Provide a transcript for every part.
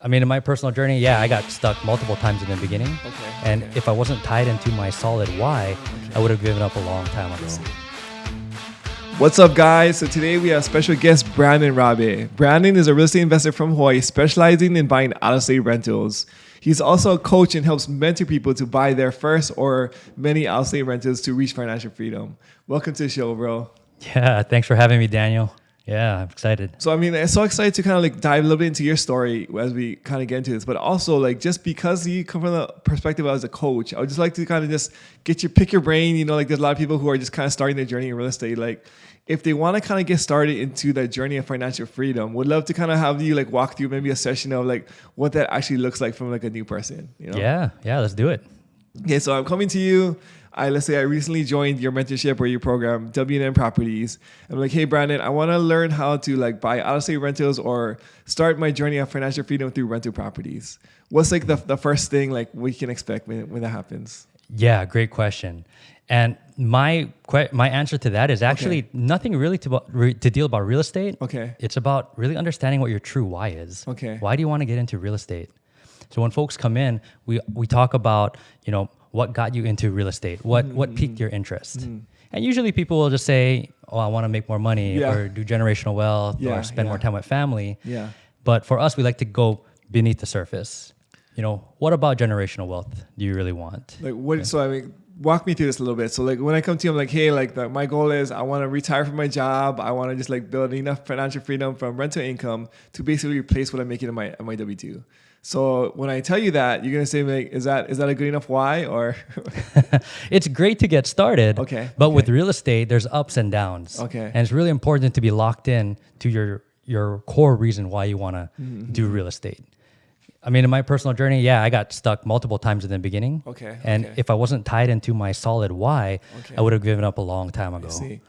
I mean, in my personal journey, yeah, I got stuck multiple times in the beginning. Okay. And if I wasn't tied into my solid why, I would have given up a long time ago. What's up, guys? So today we have special guest Brandon Rabe. Brandon is a real estate investor from Hawaii specializing in buying out-of-state rentals. He's also a coach and helps mentor people to buy their first or many out-of-state rentals to reach financial freedom. Welcome to the show, bro. Yeah, thanks for having me, Daniel. Yeah, I'm excited. So, I mean, I'm so excited to kind of like dive a little bit into your story as we kind of get into this, but also like just because you come from the perspective as a coach, I would just like to kind of just pick your brain. You know, like there's a lot of people who are just kind of starting their journey in real estate. Like if they want to kind of get started into that journey of financial freedom, would love to kind of have you like walk through maybe a session of like what that actually looks like from like a new person, you know? Yeah, let's do it. Okay, so I'm coming to you. Let's say I recently joined your mentorship or your program, W&M Properties. I'm like, hey, Brandon, I want to learn how to like buy out-of-state rentals or start my journey of financial freedom through rental properties. What's like the first thing like we can expect when that happens? Yeah, great question. And my answer to that is actually nothing really to deal about real estate. Okay. It's about really understanding what your true why is. Okay. Why do you want to get into real estate? So when folks come in, we talk about, what got you into real estate? What piqued your interest? Mm-hmm. And usually people will just say, oh, I want to make more money or do generational wealth or spend more time with family. Yeah. But for us, we like to go beneath the surface. What about generational wealth do you really want? Like what? Okay. So I mean, walk me through this a little bit. So like when I come to you, I'm like, hey, like my goal is I want to retire from my job. I want to just like build enough financial freedom from rental income to basically replace what I'm making in my W-2. So when I tell you that, you're gonna say, like, is that a good enough why? Or it's great to get started. But with real estate, there's ups and downs. And it's really important to be locked in to your core reason why you want to do real estate. I mean, in my personal journey, yeah, I got stuck multiple times in the beginning. And if I wasn't tied into my solid why, I would have given up a long time ago. I see.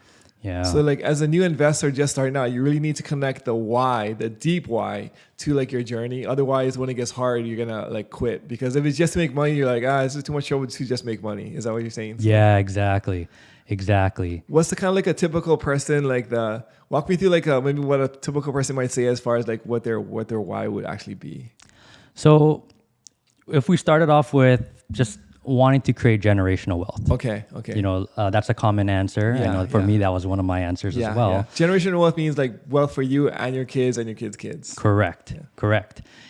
Yeah. So like as a new investor just starting out, you really need to connect the why, the deep why, to like your journey. Otherwise, when it gets hard, you're gonna like quit. Because if it's just to make money, you're like, this is too much trouble to just make money. Is that what you're saying? Yeah, exactly. What's the kind of like a typical person walk me through like maybe what a typical person might say as far as like what their why would actually be? So if we started off with just wanting to create generational wealth. Okay. That's a common answer. Yeah, I know for me, that was one of my answers as well. Yeah. Generational wealth means like wealth for you and your kids and your kids' kids. Correct.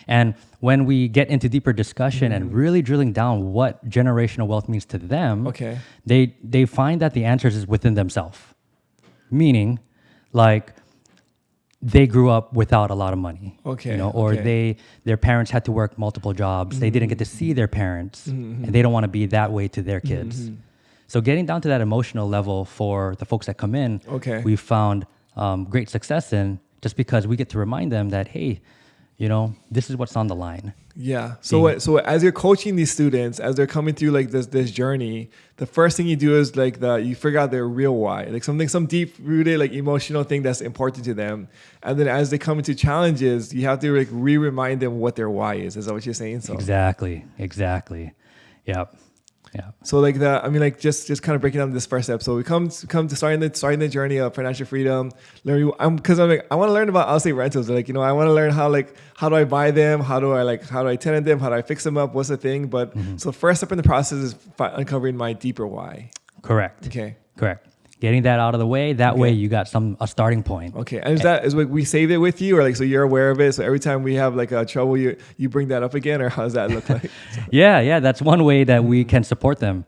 And when we get into deeper discussion and really drilling down what generational wealth means to them, they find that the answers is within themselves. Meaning, like, they grew up without a lot of money, their parents had to work multiple jobs. They didn't get to see their parents, and they don't want to be that way to their kids. So getting down to that emotional level for the folks that come in, we've found great success in, just because we get to remind them that, hey, this is what's on the line. Yeah. So as you're coaching these students, as they're coming through like this journey, the first thing you do is like you figure out their real why, like some deep rooted like emotional thing that's important to them. And then as they come into challenges, you have to like remind them what their why is. Is that what you're saying? So Exactly. Yep. Yeah. So like just kind of breaking down this first step. So we come to starting the journey of financial freedom. I want to learn about out-of-state rentals. Like, I want to learn how do I buy them? How do I tenant them? How do I fix them up? What's the thing? But so first step in the process is uncovering my deeper why. Correct. Okay. Correct. Getting that out of the way. That way you got a starting point. Okay. And is like we save it with you, or like so you're aware of it? So every time we have like a trouble, you bring that up again, or how does that look like? Yeah. That's one way that we can support them.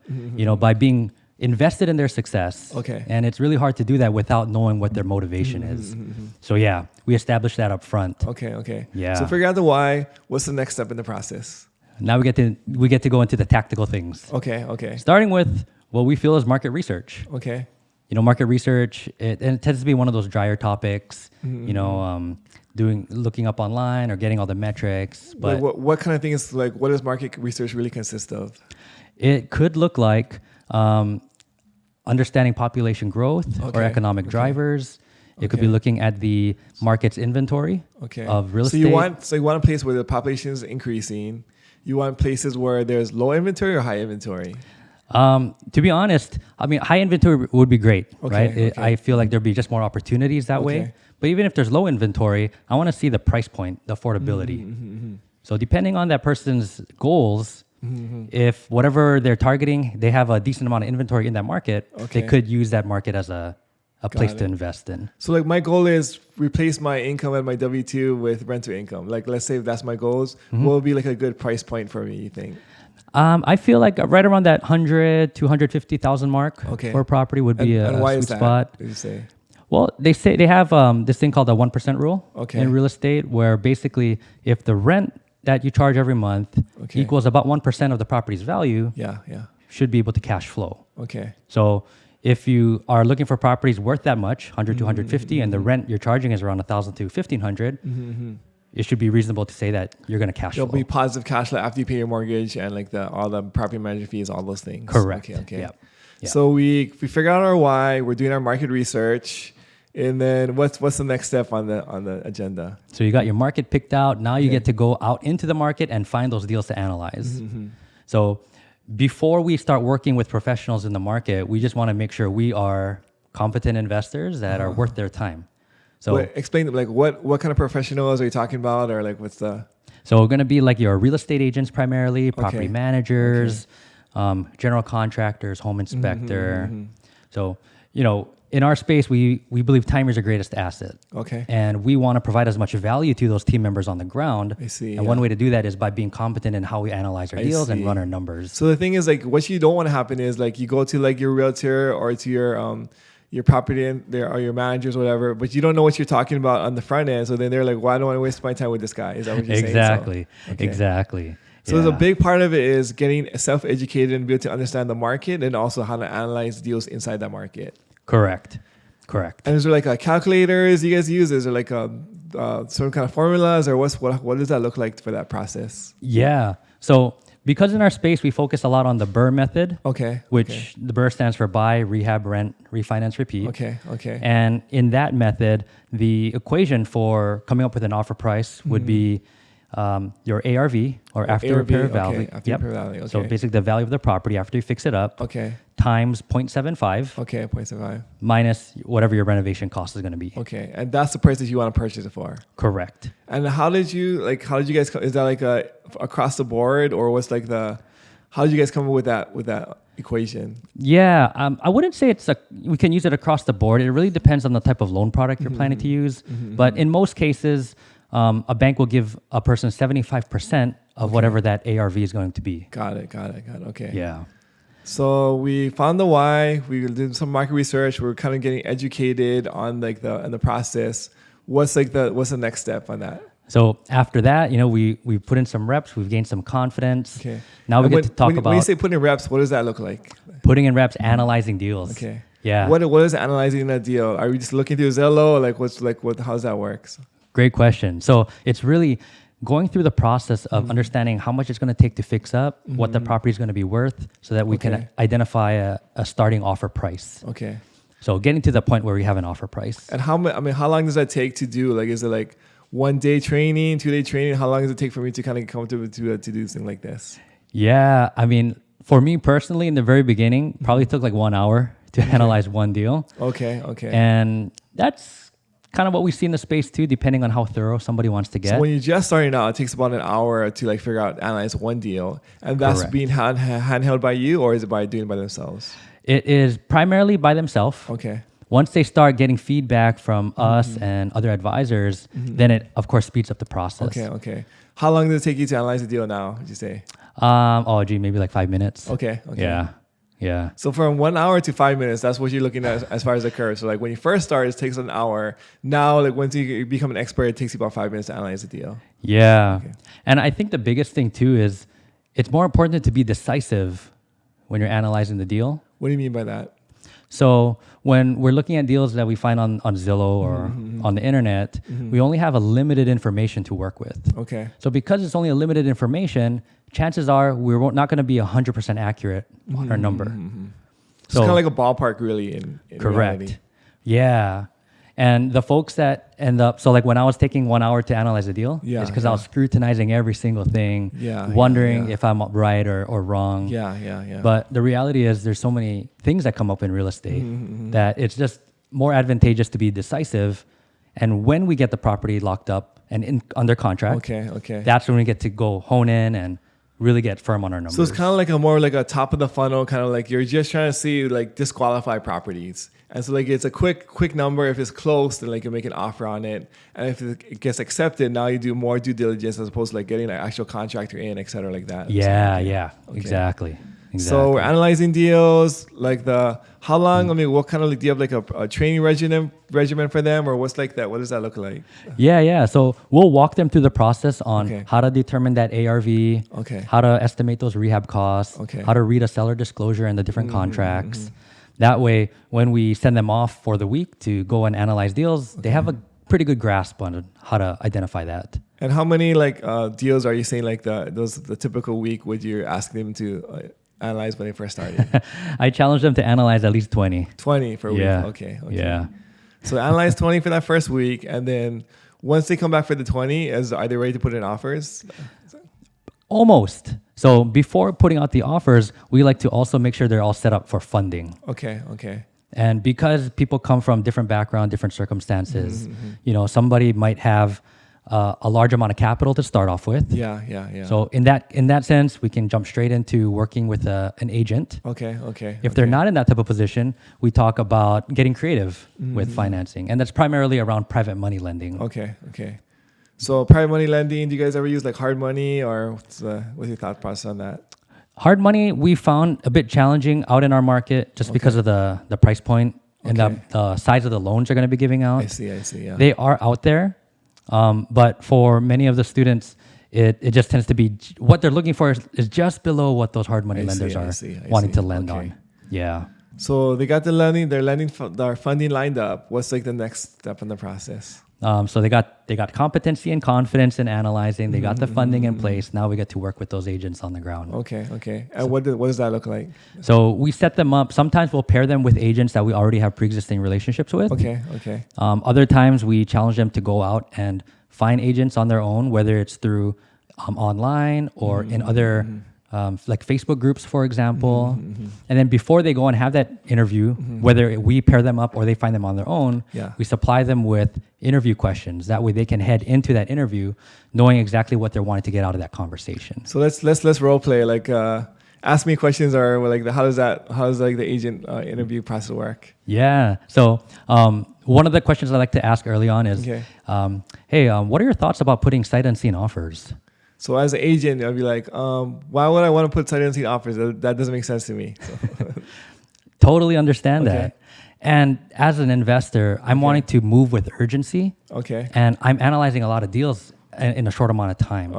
By being invested in their success. And it's really hard to do that without knowing what their motivation is. So yeah, we establish that up front. Okay. Yeah. So figure out the why. What's the next step in the process? Now we get to go into the tactical things. Okay. Starting with what we feel is market research. Okay. Market research, it tends to be one of those drier topics, looking up online or getting all the metrics. But like what kind of thing is like, what does market research really consist of? It could look like understanding population growth or economic drivers. It could be looking at the market's inventory of real estate. So you want a place where the population is increasing. You want places where there's low inventory or high inventory? To be honest, I mean, high inventory would be great, right? I feel like there'd be just more opportunities that way. But even if there's low inventory, I want to see the price point, the affordability. So depending on that person's goals, if whatever they're targeting, they have a decent amount of inventory in that market, they could use that market as a place to invest in. So like my goal is replace my income at my W-2 with rental income. Like let's say if that's my goals, what would be like a good price point for me, you think? I feel like right around that 100 to 150,000 mark for a property would be a sweet spot. Did you say? Well, they say they have this thing called the 1% rule in real estate, where basically if the rent that you charge every month equals about 1% of the property's value, should be able to cash flow. Okay. So if you are looking for properties worth that much, 100 to 150, and the rent you're charging is around 1,000 to 1,500, it should be reasonable to say that you're going to cash flow. There'll be positive cash flow after you pay your mortgage and like all the property management fees, all those things. Correct. Okay. Yep. So we figured out our why. We're doing our market research. And then what's the next step on the agenda? So you got your market picked out. Now you get to go out into the market and find those deals to analyze. So before we start working with professionals in the market, we just want to make sure we are competent investors that are worth their time. So explain like what kind of professionals are you talking about, or like what's the? So we're going to be like your real estate agents primarily, property managers, general contractors, home inspector. So in our space, we believe time is your greatest asset. Okay. And we want to provide as much value to those team members on the ground. I see. And one way to do that is by being competent in how we analyze our deals and run our numbers. So the thing is, like, what you don't want to happen is like you go to like your realtor or to your property or your managers or whatever, but you don't know what you're talking about on the front end. So then they're like, "Why do I want to waste my time with this guy?" Is that what you're saying? Exactly. So there's a big part of it is getting self-educated and be able to understand the market and also how to analyze deals inside that market. Correct. And is there like a calculators you guys use? Is there like some kind of formulas, or what does that look like for that process? Yeah. So because in our space we focus a lot on the BRRRR method, which the BRRRR stands for buy, rehab, rent, refinance, repeat. Okay. And in that method, the equation for coming up with an offer price would be your ARV, or after repair value. Repair value. Okay. So basically the value of the property after you fix it up. Okay. Times 0.75. Okay, 0.75. Minus whatever your renovation cost is going to be. Okay, and that's the price that you want to purchase it for. Correct. And how did you guys? Is that like across the board, or what's like how did you guys come up with that equation? Yeah, I wouldn't say we can use it across the board. It really depends on the type of loan product you're planning to use. But in most cases, a bank will give a person 75% of whatever that ARV is going to be. Got it. Okay. Yeah. So we found the why. We did some market research. We're kind of getting educated on like the process. What's the next step on that? So after that, we put in some reps. We've gained some confidence. Okay. Now we get to talk about. When you say putting in reps, what does that look like? Putting in reps, analyzing deals. Okay. Yeah. What is analyzing a deal? Are we just looking through Zillow? Like how's that works? Great question. So it's really going through the process of understanding how much it's going to take to fix up, what the property is going to be worth, so that we can identify a starting offer price. Okay. So getting to the point where we have an offer price. And how long does that take to do? Like, is it like 1 day training, 2 day training? How long does it take for me to kind of come to do something like this? Yeah, for me personally, in the very beginning, probably took like 1 hour to analyze one deal. Okay. And that's kind of what we see in the space too, depending on how thorough somebody wants to get. So when you're just starting out, it takes about an hour to like analyze one deal, and that's being handheld by you, or is it by doing it by themselves? It is primarily by themselves. Okay. Once they start getting feedback from us and other advisors, then it of course speeds up the process. Okay. How long does it take you to analyze a deal now, would you say? Maybe like 5 minutes. Okay. Yeah. So from 1 hour to 5 minutes, that's what you're looking at as far as the curve. So like when you first start, it takes an hour. Now, like once you become an expert, it takes you about 5 minutes to analyze the deal. Yeah. Okay. And I think the biggest thing too is it's more important to be decisive when you're analyzing the deal. What do you mean by that? So when we're looking at deals that we find on Zillow or on the internet, we only have a limited information to work with. Okay. So because it's only a limited information, chances are we're not going to be 100% accurate on our number. So it's kind of like a ballpark, really, in correct. reality. Yeah. And the folks that end up, so like when I was taking 1 hour to analyze a deal, it's because I was scrutinizing every single thing, wondering if I'm right or wrong. Yeah. But the reality is there's so many things that come up in real estate that it's just more advantageous to be decisive And when we get the property locked up and under contract, that's when we get to go hone in and really get firm on our numbers. So it's kind of like a more like a top of the funnel, kind of like you're just trying to see like disqualified properties. And so like it's a quick number. If it's close, then like you make an offer on it. And if it gets accepted, now you do more due diligence as opposed to like getting an actual contractor in, et cetera, like that. Yeah, exactly. So we're analyzing deals, like how long, I mean, what kind of, like, do you have like a training regimen for them, or what's like that? What does that look like? Yeah. So we'll walk them through the process on how to determine that ARV, how to estimate those rehab costs, how to read a seller disclosure and the different contracts. That way, when we send them off for the week to go and analyze deals, they have a pretty good grasp on how to identify that. And how many like deals are you saying like the typical week would you ask them to analyze when they first started? I challenge them to analyze at least 20. 20 for a week. Okay. Yeah. So analyze 20 for that first week, and then once they come back for the 20, are they ready to put in offers? Almost. So before putting out the offers, we like to also make sure they're all set up for funding. Okay. And because people come from different background, different circumstances, somebody might have a large amount of capital to start off with. Yeah. So in that sense, we can jump straight into working with an agent. Okay. If they're not in that type of position, we talk about getting creative with financing, and that's primarily around private money lending. Okay. So private money lending, do you guys ever use like hard money, or what's your thought process on that? Hard money we found a bit challenging out in our market just because of the price point and the size of the loans they're going to be giving out. I see. Yeah. They are out there. But for many of the students, it just tends to be what they're looking for is just below what those hard money lenders are wanting to lend on. Yeah. So they got their funding lined up. What's like the next step in the process? So they got competency and confidence in analyzing. They got the funding in place. Now we get to work with those agents on the ground. Okay. And what does that look like? So we set them up. Sometimes we'll pair them with agents that we already have pre-existing relationships with. Okay. Other times we challenge them to go out and find agents on their own, whether it's through online or in other like Facebook groups, for example. And then before they go and have that interview, whether we pair them up or they find them on their own, we supply them with interview questions. That way they can head into that interview knowing exactly what they're wanting to get out of that conversation. So let's role play. Like ask me questions, or like how does like the agent interview process work? Yeah. So one of the questions I like to ask early on is, hey, what are your thoughts about putting sight unseen offers? So as an agent, I'd be like, why would I want to put sight unseen offers? That doesn't make sense to me. So. Totally understand that. And as an investor, I'm wanting to move with urgency. And I'm analyzing a lot of deals in a short amount of time.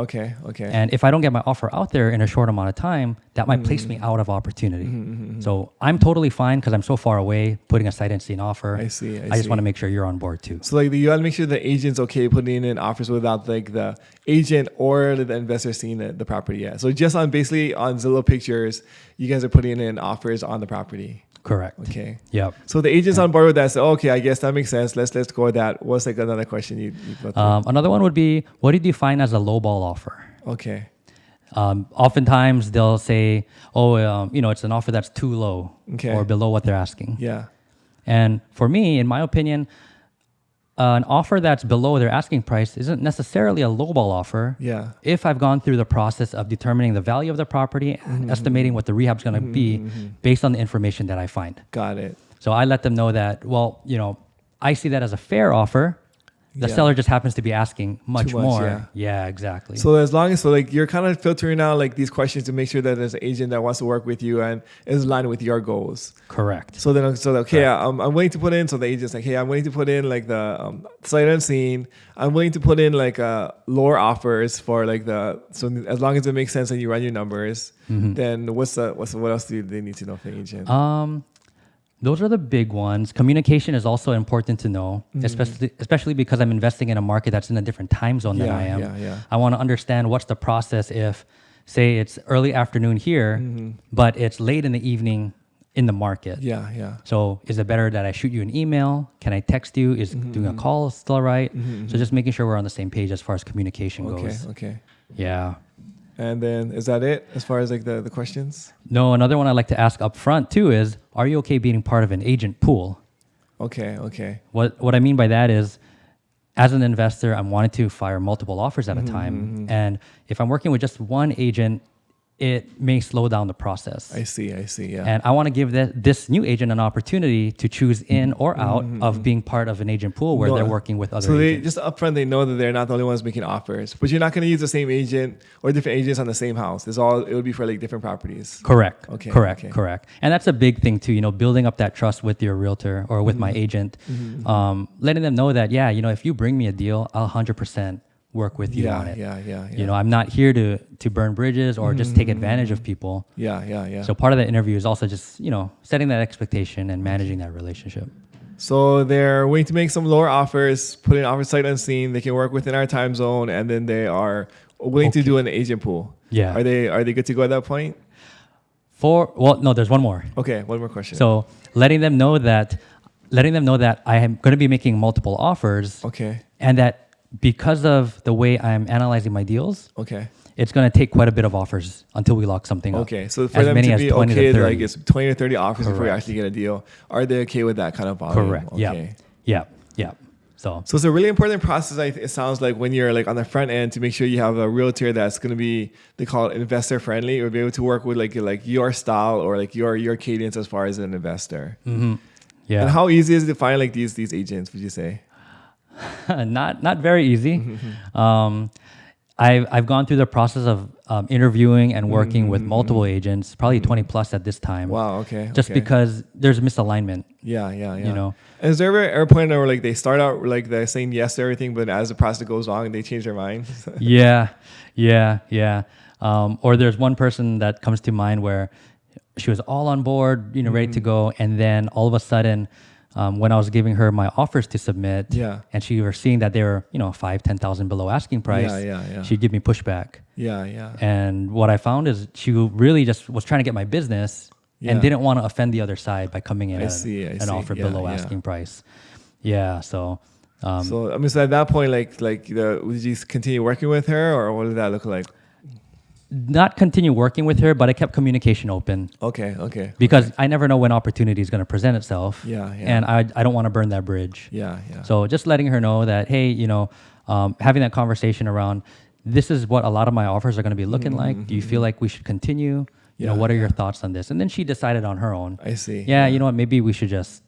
And if I don't get my offer out there in a short amount of time, that might place me out of opportunity. So I'm totally fine because I'm so far away putting a sight unseen offer. I see. I just want to make sure you're on board too. So like you got to make sure the agent's okay putting in offers without like the agent or the investor seeing the property yet. So just basically on Zillow Pictures, you guys are putting in offers on the property. Correct. Okay. Yep. So the agent's on board with that. So okay, I guess that makes sense. Let's go with that. What's like another question you go through? Another one would be, what do you define as a lowball offer? Okay. Oftentimes they'll say, it's an offer that's too low or below what they're asking. Yeah. And for me, in my opinion, an offer that's below their asking price isn't necessarily a lowball offer. Yeah. If I've gone through the process of determining the value of the property and estimating what the rehab's going to be based on the information that I find. Got it. So I let them know that, I see that as a fair offer. The seller just happens to be asking much more. Yeah, exactly. So as long as you're kind of filtering out like these questions to make sure that there's an agent that wants to work with you and is aligned with your goals. Correct. So then, I'm willing to put in. So the agent's like, hey, I'm willing to put in like the sight unseen. I'm willing to put in like lower offers for like so as long as it makes sense and you run your numbers, then what else do they need to know from the agent? Those are the big ones. Communication is also important to know, especially because I'm investing in a market that's in a different time zone than I am. Yeah. I want to understand what's the process if, say, it's early afternoon here, but it's late in the evening in the market. Yeah. So is it better that I shoot you an email? Can I text you? Is doing a call still all right? So just making sure we're on the same page as far as communication goes. Okay. Yeah. And then is that it as far as like the questions? No, another one I like to ask up front too is, are you okay being part of an agent pool? Okay. What I mean by that is, as an investor, I'm wanting to fire multiple offers at a time. And if I'm working with just one agent, it may slow down the process. I see, yeah. And I want to give this new agent an opportunity to choose in or out of being part of an agent pool where they're working with other agents. So they just upfront, they know that they're not the only ones making offers, but you're not going to use the same agent or different agents on the same house. It would be for like different properties. Correct. Okay. Correct. And that's a big thing too, building up that trust with your realtor or with my agent, letting them know that, if you bring me a deal, I'll 100% work with you on it. Yeah. I'm not here to burn bridges or just take advantage of people. Yeah. So part of that interview is also just, setting that expectation and managing that relationship. So they're waiting to make some lower offers, putting offers sight unseen. They can work within our time zone, and then they are willing to do an agent pool. Yeah. Are they good to go at that point? No, there's one more. Okay, one more question. So letting them know that I am going to be making multiple offers. Okay. And that because of the way I'm analyzing my deals, it's going to take quite a bit of offers until we lock something up. Okay, so for them to be okay, like it's 20 to 30 offers before you actually get a deal, are they okay with that kind of volume? Correct. Okay. Yeah. So it's a really important process, it sounds like, when you're like on the front end, to make sure you have a realtor that's going to be, they call it investor friendly, or be able to work with like your style or like your cadence as far as an investor. Mm-hmm. Yeah. And how easy is it to find like these agents, would you say? Not very easy. I've gone through the process of interviewing and working with multiple agents, probably 20 plus at this time. Wow. Okay. Just because there's misalignment. Yeah. And is there ever a point where like they start out like they're saying yes to everything, but as the process goes on, they change their mind? Yeah. Or there's one person that comes to mind where she was all on board, ready to go, and then all of a sudden, when I was giving her my offers to submit, and she was seeing that they were, 5,000, 10,000 below asking price, she'd give me pushback. Yeah. And what I found is she really just was trying to get my business and didn't want to offend the other side by coming in at an offer below asking price. Yeah. So at that point, would you continue working with her, or what did that look like? Not continue working with her, but I kept communication open. Okay. Because I never know when opportunity is going to present itself. Yeah. And I don't want to burn that bridge. Yeah. So just letting her know that, hey, having that conversation around, this is what a lot of my offers are going to be looking like. Do you feel like we should continue? What are your thoughts on this? And then she decided on her own. I see. Yeah, you know what? Maybe we should just,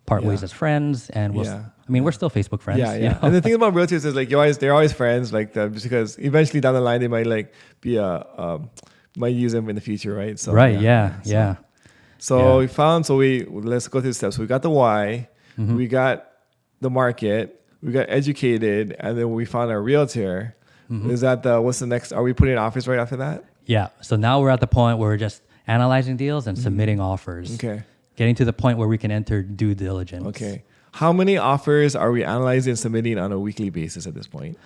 part ways as friends, and we're still Facebook friends. Yeah. And the thing about realtors is like they're always friends, like that, just because eventually down the line they might like be might use them in the future, right? So So we found. So let's go through the steps. So we got the why, we got the market, we got educated, and then we found our realtor. Is that what's the next? Are we putting in offers right after that? Yeah. So now we're at the point where we're just analyzing deals and submitting offers. Okay. Getting to the point where we can enter due diligence. Okay. How many offers are we analyzing and submitting on a weekly basis at this point?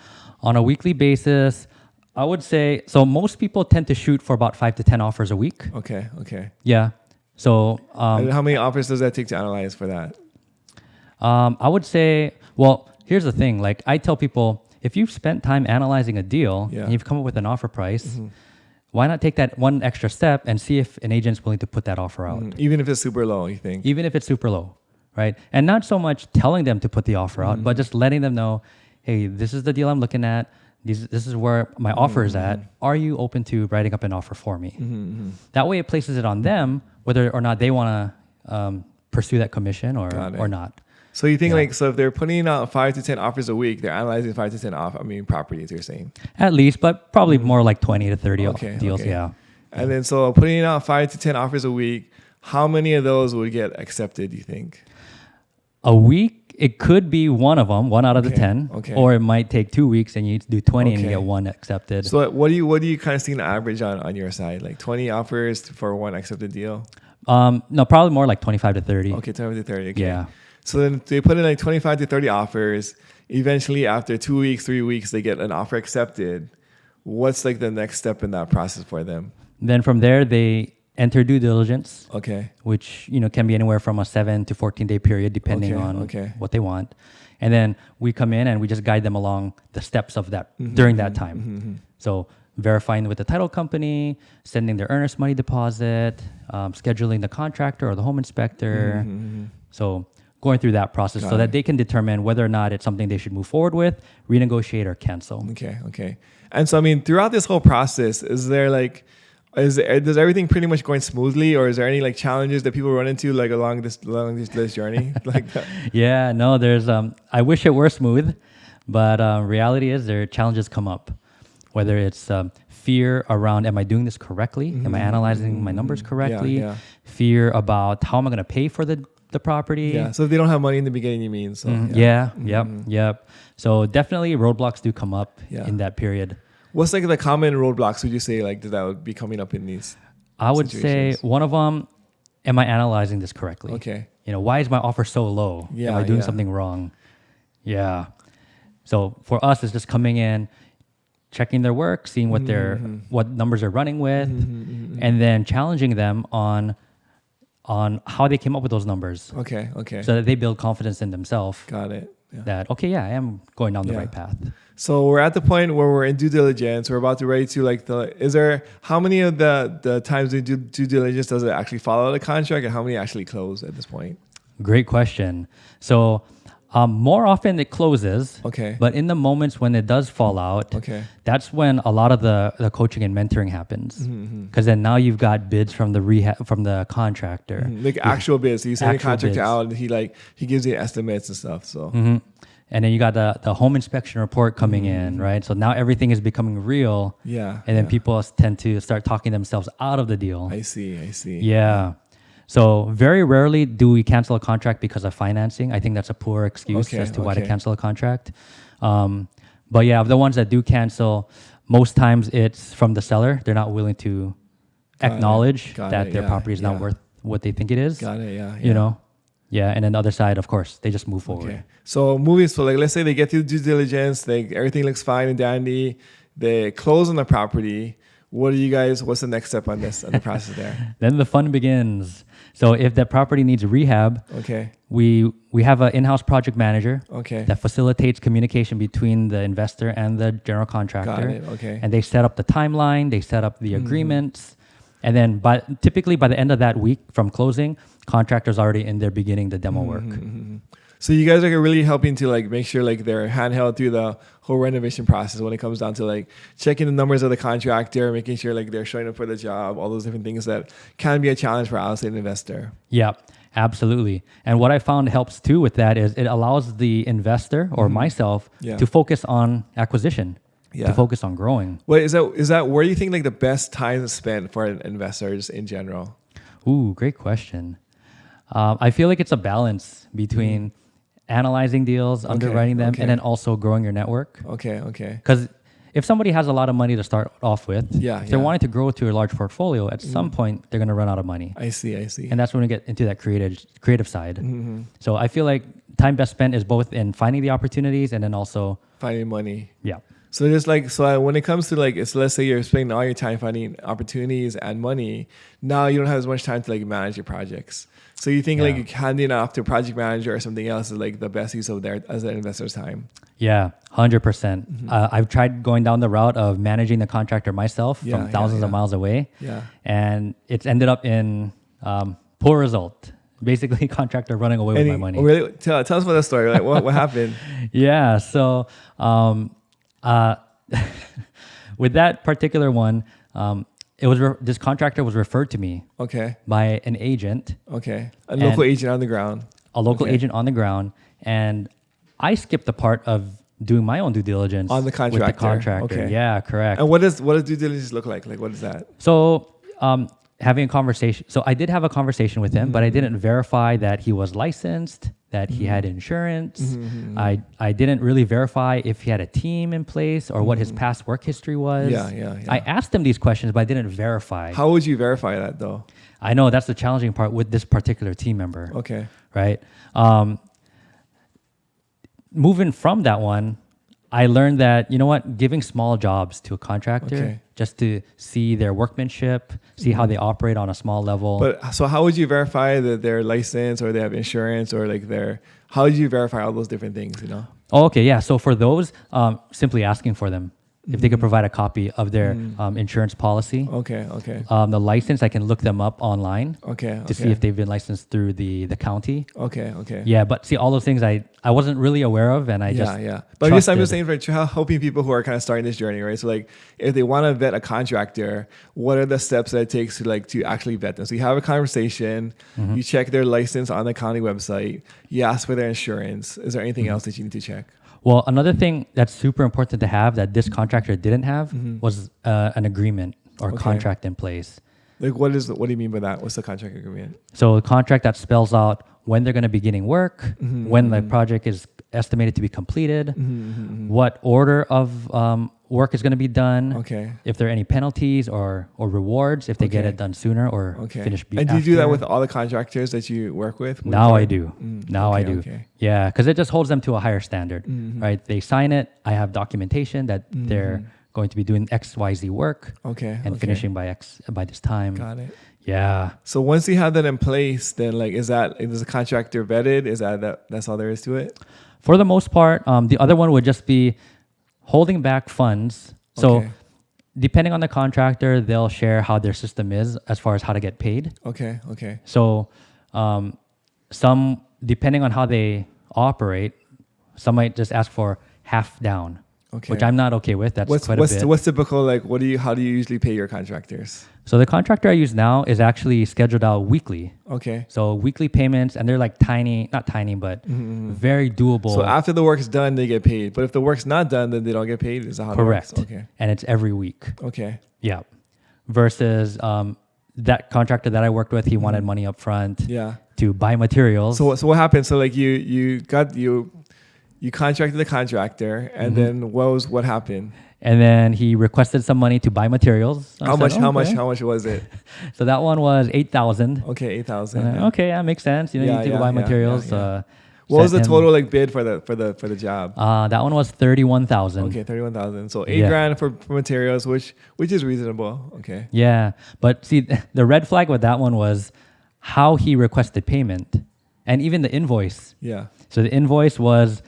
On a weekly basis, I would say, so most people tend to shoot for about 5 to 10 offers a week. Okay. Yeah. So and how many offers does that take to analyze for that? I would say, well, here's the thing. Like I tell people, if you've spent time analyzing a deal and you've come up with an offer price, why not take that one extra step and see if an agent's willing to put that offer out? Even if it's super low, you think? Even if it's super low, right? And not so much telling them to put the offer out, but just letting them know, hey, this is the deal I'm looking at. This is where my offer is at. Are you open to writing up an offer for me? That way it places it on them whether or not they want to pursue that commission or not. So you think so if they're putting out 5 to 10 offers a week, they're analyzing 5 to 10 properties, you're saying? At least, but probably more like 20 to 30 deals, yeah. And then so putting out 5 to 10 offers a week, how many of those would get accepted, do you think? A week, it could be one of them, 1 out of the 10. Or it might take 2 weeks and you need to do 20 and you get 1 accepted. So what do you kind of see an average on your side? Like 20 offers for 1 accepted deal? No, probably more like 25 to 30. Okay, 25 to 30. Okay. Yeah. So then they put in like 25 to 30 offers. Eventually, after 2 weeks, 3 weeks, they get an offer accepted. What's like the next step in that process for them? Then from there, they enter due diligence. Okay. Which, can be anywhere from a 7 to 14 day period, depending on what they want. And then we come in and we just guide them along the steps of that during that time. So verifying with the title company, sending their earnest money deposit, scheduling the contractor or the home inspector. So going through that process so that they can determine whether or not it's something they should move forward with, renegotiate, or cancel. Okay. And so, I mean, throughout this whole process, is does everything pretty much going smoothly, or is there any like challenges that people run into like along this journey like that? Yeah, no, there's I wish it were smooth, but reality is there challenges come up, whether it's fear around, am I doing this correctly? Am I analyzing my numbers correctly? Fear about how am I going to pay for the property? Yeah. So if they don't have money in the beginning, you mean? So Yep. So definitely roadblocks do come up in that period. What's like the common roadblocks would you say like that would be coming up in these? I would say one of them, am I analyzing this correctly? Okay. Why is my offer so low? Am I doing something wrong? Yeah. So for us, it's just coming in, checking their work, seeing what what numbers they're running with, and then challenging them on how they came up with those numbers. Okay. So that they build confidence in themselves. Got it. Yeah. That I am going down the right path. So we're at the point where we're in due diligence. We're about to ready to how many of the times we do due diligence does it actually follow the contract, and how many actually close at this point? Great question. So more often it closes. Okay. But in the moments when it does fall out, that's when a lot of the coaching and mentoring happens. Because then now you've got bids from the rehab, from the contractor. Like actual bids. So you send the contractor out and he gives you estimates and stuff. So. And then you got the home inspection report coming in, right? So now everything is becoming real. Yeah. And then people tend to start talking themselves out of the deal. I see. Yeah. So very rarely do we cancel a contract because of financing. I think that's a poor excuse as to why to cancel a contract. But yeah, the ones that do cancel, most times it's from the seller. They're not willing to acknowledge that their property is not worth what they think it is. Got it. Yeah. You know? Yeah, and then the other side, of course, they just move forward. Okay. So like let's say they get through due diligence, everything looks fine and dandy, they close on the property. What's the next step on the process there? Then the fun begins. So if that property needs rehab, we have an in-house project manager that facilitates communication between the investor and the general contractor. Got it. And they set up the timeline, they set up the agreements. And then typically by the end of that week from closing, contractors already in there beginning the demo work. So you guys are really helping to like make sure like they're handheld through the whole renovation process when it comes down to like checking the numbers of the contractor, making sure like they're showing up for the job, all those different things that can be a challenge for outside investor. Yeah, absolutely. And what I found helps too with that is it allows the investor or myself to focus on acquisition. To focus on growing. What is that where do you think like the best time to spend for investors in general? Ooh, great question. I feel like it's a balance between analyzing deals, underwriting them, and then also growing your network. Okay. Because if somebody has a lot of money to start off with, if they're wanting to grow to a large portfolio, at some point they're going to run out of money. I see. And that's when we get into that creative side. So I feel like time best spent is both in finding the opportunities and then also finding money. Yeah. So when it comes to let's say you're spending all your time finding opportunities and money, now you don't have as much time to like manage your projects. So you think like handing off to a project manager or something else is like the best use of as an investor's time? Yeah, 100%. I've tried going down the route of managing the contractor myself from thousands of miles away. Yeah. And it's ended up in poor result. Basically, contractor running away with my money. Really? Tell us about that story. Like what happened? Yeah. So with that particular one, this contractor was referred to me by an agent. A local agent on the ground. A local agent on the ground. And I skipped the part of doing my own due diligence on the contractor. With the contractor. Yeah, correct. And what does due diligence look like? Like what is that? So having a conversation. So I did have a conversation with him, but I didn't verify that he was licensed, that he had insurance. I didn't really verify if he had a team in place or what his past work history was. I asked him these questions, but I didn't verify. How would you verify that though? I know that's the challenging part with this particular team member. Right. Moving from that one, I learned that, giving small jobs to a contractor just to see their workmanship, see how they operate on a small level. But so how would you verify that they're licensed or they have insurance or how would you verify all those different things, Oh, okay. Yeah. So for those, simply asking for them. if they could provide a copy of their insurance policy. Okay. The license, I can look them up online. Okay. To see if they've been licensed through the county. Okay. Yeah, but see, all those things I wasn't really aware of, and I just But I guess I'm just saying, right, helping people who are kind of starting this journey, right? So like, if they want to vet a contractor, what are the steps that it takes to actually vet them? So you have a conversation, you check their license on the county website, you ask for their insurance. Is there anything else that you need to check? Well, another thing that's super important to have that this contractor didn't have was an agreement or contract in place. Like what do you mean by that? What's the contract agreement? So a contract that spells out when they're going to be beginning work, when the project is estimated to be completed, what order of work is going to be done, if there are any penalties or rewards if they get it done sooner or finish And do you do that with all the contractors that you work with? Now I do. I do. Yeah, because it just holds them to a higher standard, right? They sign it. I have documentation that they're going to be doing X, Y, Z work and finishing by this time. Got it. Yeah. So once you have that in place, then like, is the contractor vetted? That's all there is to it? For the most part, the other one would just be holding back funds. So depending on the contractor, they'll share how their system is as far as how to get paid. Okay. So some, depending on how they operate, some might just ask for half down, which I'm not okay with. That's quite a bit. What's typical, like, how do you usually pay your contractors? So the contractor I use now is actually scheduled out weekly. Okay. So weekly payments, and they're like not tiny, but very doable. So after the work's done, they get paid. But if the work's not done, then they don't get paid? Is that how it works? Correct. Okay. And it's every week. Okay. Yeah. Versus that contractor that I worked with, he wanted money up front to buy materials. So what happened? So like you contracted the contractor, and then what happened? And then he requested some money to buy materials. How much was it? So that one was $8,000. Okay, $8,000. Okay, that makes sense. You need to buy materials. What was the total bid for the job? That one was $31,000. Okay, $31,000. So $8,000 for materials, which is reasonable. Okay. Yeah, but see, the red flag with that one was how he requested payment, and even the invoice. Yeah. So the invoice was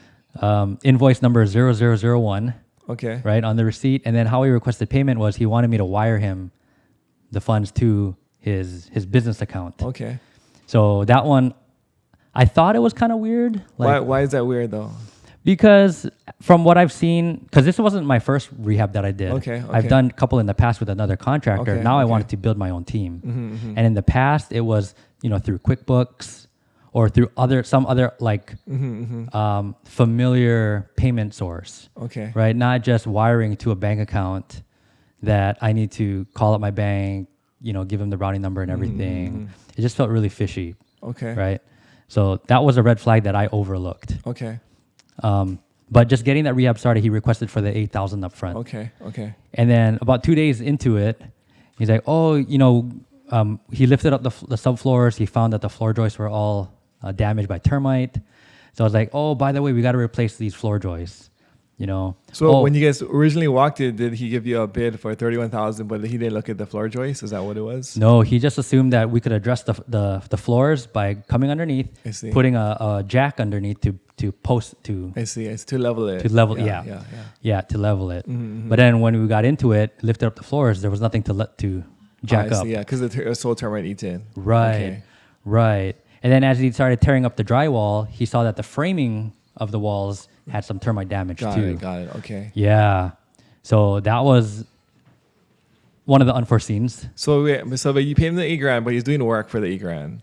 invoice number 0001. Okay. Right, on the receipt. And then how he requested payment was he wanted me to wire him the funds to his business account. Okay. So that one, I thought it was kind of weird. Like, why is that weird though? Because from what I've seen, because this wasn't my first rehab that I did. Okay. I've done a couple in the past with another contractor. Now I wanted to build my own team. And in the past, it was, through QuickBooks or through some other familiar payment source. Okay. Right? Not just wiring to a bank account that I need to call up my bank, give them the routing number and everything. It just felt really fishy. Okay. Right? So that was a red flag that I overlooked. Okay. But just getting that rehab started, he requested for the $8,000 up front. Okay. And then about 2 days into it, he's like, he lifted up the subfloors. He found that the floor joists were all damaged by termite. So I was like, oh, by the way, we got to replace these floor joists, So when you guys originally walked in, did he give you a bid for $31,000, but he didn't look at the floor joists? Is that what it was? No, he just assumed that we could address the floors by coming underneath, putting a jack underneath to post to. I see. It's to level it. To level, yeah, to level it. But then when we got into it, lifted up the floors, there was nothing to jack up. Yeah, because the soil termite eats in. Right, right. And then as he started tearing up the drywall, he saw that the framing of the walls had some termite damage too. Got it. Okay. Yeah. So that was one of the unforeseens. So you paid him the $8,000, but he's doing the work for the $8,000.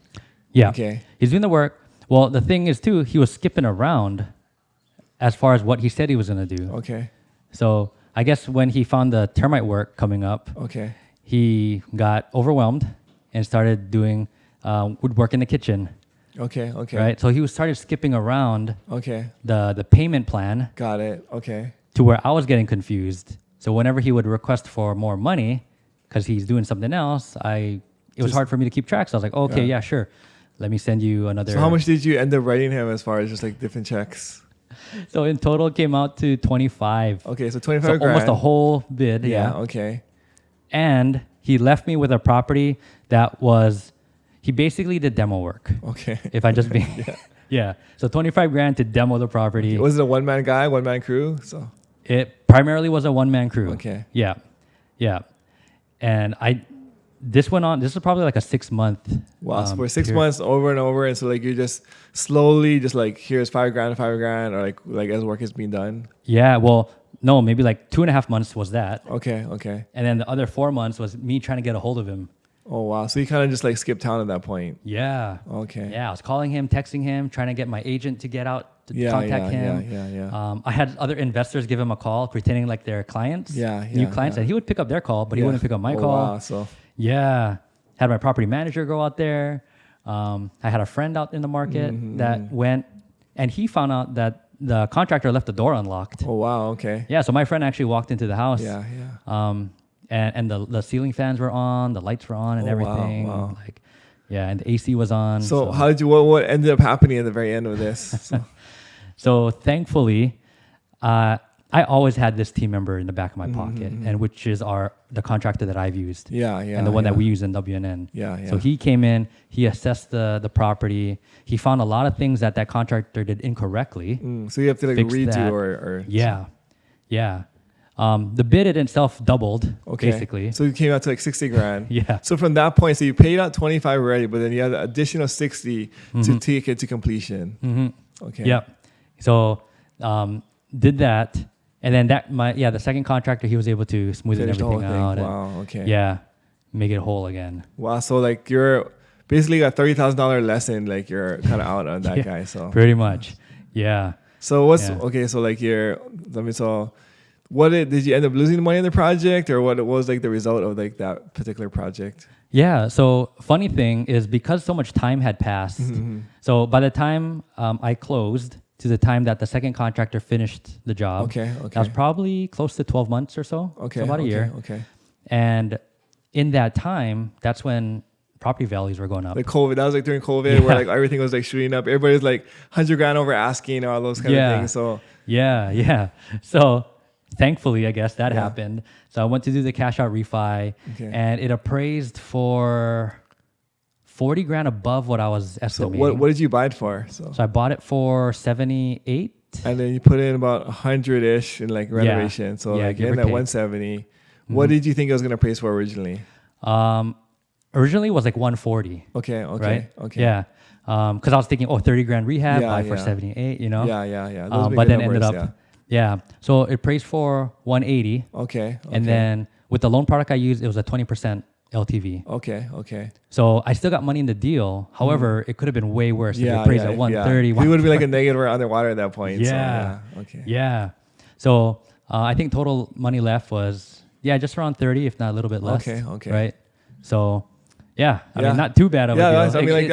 Yeah. Okay. He's doing the work. Well, the thing is too, he was skipping around as far as what he said he was going to do. Okay. So I guess when he found the termite work coming up, he got overwhelmed and started doing woodwork in the kitchen. Okay. Right. So he started skipping around. Okay. The payment plan. Got it. Okay. To where I was getting confused. So whenever he would request for more money, because he's doing something else, it was hard for me to keep track. So I was like, oh, okay, yeah, sure. Let me send you another. So how much did you end up writing him as far as just like different checks? So in total, it came out to 25. Okay, so 25 grand. Almost a whole bid. Yeah. Okay. And he left me with a property that was. He basically did demo work. Okay. If I just be. Yeah. So 25 grand to demo the property. Okay. Was it a one-man guy, one-man crew? So. It primarily was a one-man crew. Okay. Yeah. Yeah. And this went on, this is probably like a 6 month. Wow. So for 6 months over and over. And so like you're just slowly just like, here's $5,000, or like as work is being done. Yeah. Well, no, maybe like 2.5 months was that. Okay. Okay. And then the other 4 months was me trying to get a hold of him. Oh, wow. So you kind of just like skipped town at that point. Yeah. Okay. Yeah. I was calling him, texting him, trying to get my agent to get out to contact him. Yeah. I had other investors give him a call, pretending like they're clients, new clients, and he would pick up their call, but he wouldn't pick up my call. Wow. So yeah, had my property manager go out there. I had a friend out in the market that went, and he found out that the contractor left the door unlocked. Oh, wow. Okay. Yeah, so my friend actually walked into the house. Yeah. And the ceiling fans were on, the lights were on, and everything. Wow. Like, yeah, and the AC was on. So how did you? What ended up happening at the very end of this? So thankfully, I always had this team member in the back of my pocket, and which is the contractor that I've used. And the one that we use in WNN. Yeah. So he came in, he assessed the property. He found a lot of things that contractor did incorrectly. So you have to like redo or yeah. The bid in itself doubled, basically. So you came out to like $60,000. Yeah. So from that point, so you paid out 25 already, but then you had an additional 60 to take it to completion. Okay. Yep. So did that, and then the second contractor, he was able to smoothen everything out. Wow. Okay. Yeah, make it whole again. Wow. So like you're basically a $30,000 lesson. Like you're kind of out on that guy. So pretty much. Yeah. So okay? So like did you end up losing money in the project, or what was like the result of like that particular project? Yeah. So funny thing is, because so much time had passed, so by the time I closed to the time that the second contractor finished the job, that was probably close to 12 months or so. So about a year. Okay. And in that time, that's when property values were going up. Like COVID, that was like during COVID, where like everything was like shooting up. Everybody's like $100,000 over asking, all those kind of things. So yeah. So thankfully, I guess that happened. So I went to do the cash out refi, and it appraised for $40,000 above what I was estimating. So what did you buy it for? So I bought it for 78. And then you put in about 100-ish in like renovation. So like in that 170. What did you think it was going to price for originally? Originally it was like 140. Okay. Right? Okay. Yeah. Because I was thinking, $30,000 rehab, buy for 78, Yeah. But then ended up, so it priced for 180. Okay. And then with the loan product I used, it was a 20% LTV. Okay. So I still got money in the deal. However, it could have been way worse if it appraised at 130. We would have been like a negative or underwater at that point. Yeah. So, okay. Yeah. So I think total money left was, just around 30, if not a little bit less. Okay. Right. So I mean, not too bad of a deal. I mean,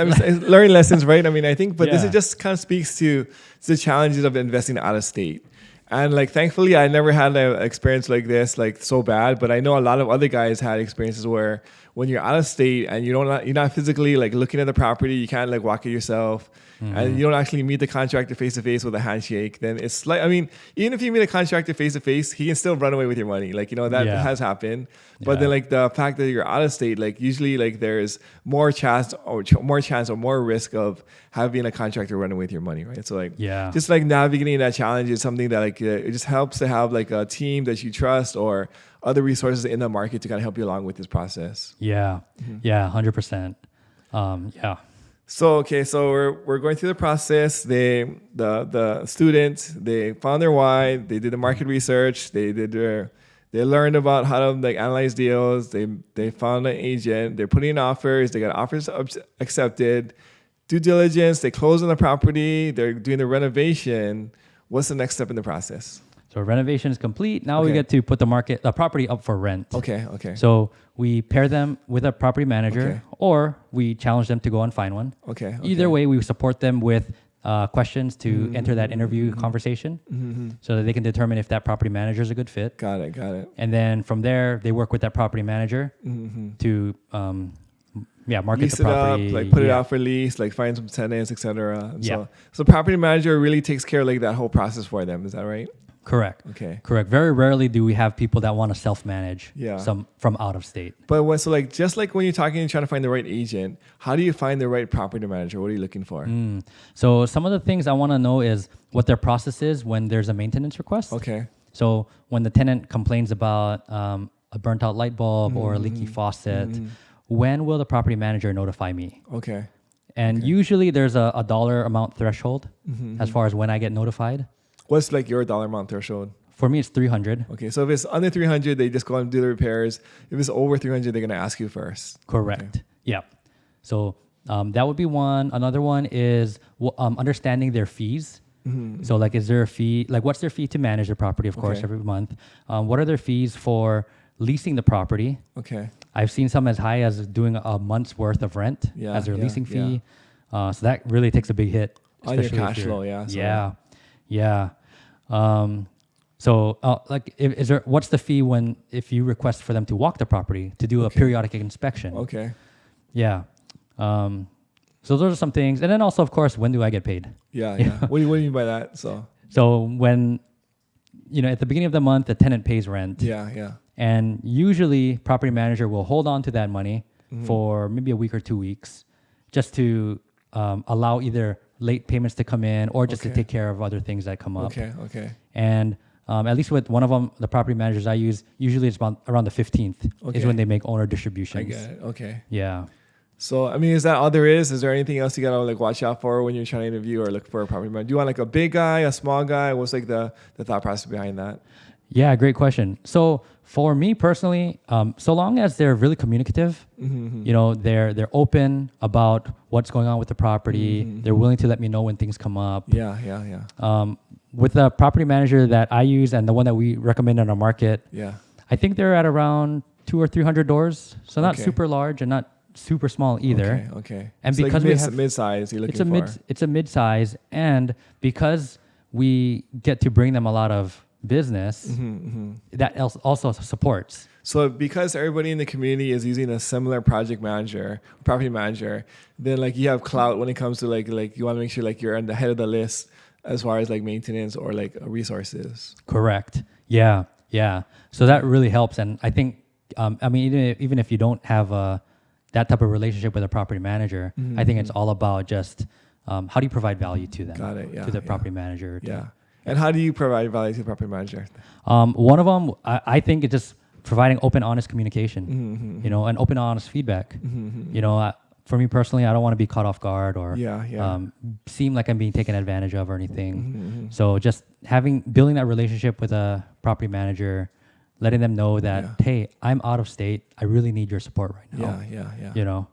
learning lessons, right? I mean, I think, but this is just kind of speaks to the challenges of investing out of state. And like, thankfully, I never had an experience like this, like so bad. But I know a lot of other guys had experiences where when you're out of state and you're not physically like looking at the property, you can't like walk it yourself, and you don't actually meet the contractor face to face with a handshake. Then it's like, I mean, even if you meet a contractor face to face, he can still run away with your money. Like, that has happened. But then like the fact that you're out of state, like usually like there's more chance or more risk of having a contractor run away with your money, right? So like, just like navigating that challenge is something that like it just helps to have like a team that you trust or other resources in the market to kind of help you along with this process. 100%. So we're going through the process. The students, they found their why. They did the market research. They learned about how to like analyze deals. They found an agent. They're putting in offers. They got offers accepted. Due diligence. They closed on the property. They're doing the renovation. What's the next step in the process? So renovation is complete. Now we get to put the property up for rent. Okay. So we pair them with a property manager, or we challenge them to go and find one. Okay. Either way, we support them with questions to enter that interview conversation, so that they can determine if that property manager is a good fit. Got it. And then from there, they work with that property manager to market lease the property, it up, like put it out for lease, like find some tenants, etc. So property manager really takes care of like that whole process for them. Is that right? Correct. Okay. Correct. Very rarely do we have people that want to self-manage Yeah. some from out of state. But just like when you're talking and trying to find the right agent, how do you find the right property manager? What are you looking for? So some of the things I want to know is what their process is when there's a maintenance request. Okay. So when the tenant complains about a burnt out light bulb or a leaky faucet, when will the property manager notify me? Okay. And usually there's a dollar amount threshold as far as when I get notified. What's like your dollar amount threshold? For me, it's 300. Okay, so if it's under 300, they just go and do the repairs. If it's over 300, they're gonna ask you first. Correct. Okay. Yeah. So that would be one. Another one is understanding their fees. So like, is there a fee? Like, what's their fee to manage the property? Of course, every month. What are their fees for leasing the property? Okay. I've seen some as high as doing a month's worth of rent as their leasing fee. So that really takes a big hit on your cash flow. Yeah. Yeah. So, like, what's the fee if you request for them to walk the property to do a periodic inspection? Okay. Yeah. So those are some things, and then also, of course, when do I get paid? Yeah. What do you mean by that? So when, at the beginning of the month, the tenant pays rent. Yeah. And usually, property manager will hold on to that money for maybe a week or 2 weeks, just to allow either late payments to come in or just to take care of other things that come up. Okay. And at least with one of them, the property managers I use, usually it's around the 15th is when they make owner distributions. I get it. Okay. Yeah. So, I mean, is that all there is? Is there anything else you gotta like watch out for when you're trying to interview or look for a property manager? Do you want like a big guy, a small guy? What's like the thought process behind that? Yeah, great question. So for me personally, so long as they're really communicative, they're open about what's going on with the property. They're willing to let me know when things come up. Yeah. With the property manager that I use and the one that we recommend in our market, I think they're at around 200 or 300 doors. So not super large and not super small either. Okay. And so because like we have mid-size, you're looking for. It's a mid-size, and because we get to bring them a lot of business, that also supports. So because everybody in the community is using a similar property manager, then like you have clout when it comes to like you want to make sure like you're on the head of the list as far as like maintenance or like resources. Correct. Yeah. So that really helps, and I think even if you don't have that type of relationship with a property manager, I think it's all about just how do you provide value to them? Got it. Yeah. To the property manager. Yeah. And how do you provide value to the property manager? One of them, I think, it's just providing open, honest communication. And open, honest feedback. For me personally, I don't want to be caught off guard or seem like I'm being taken advantage of or anything. So just building that relationship with a property manager, letting them know that, hey, I'm out of state. I really need your support right now. Yeah.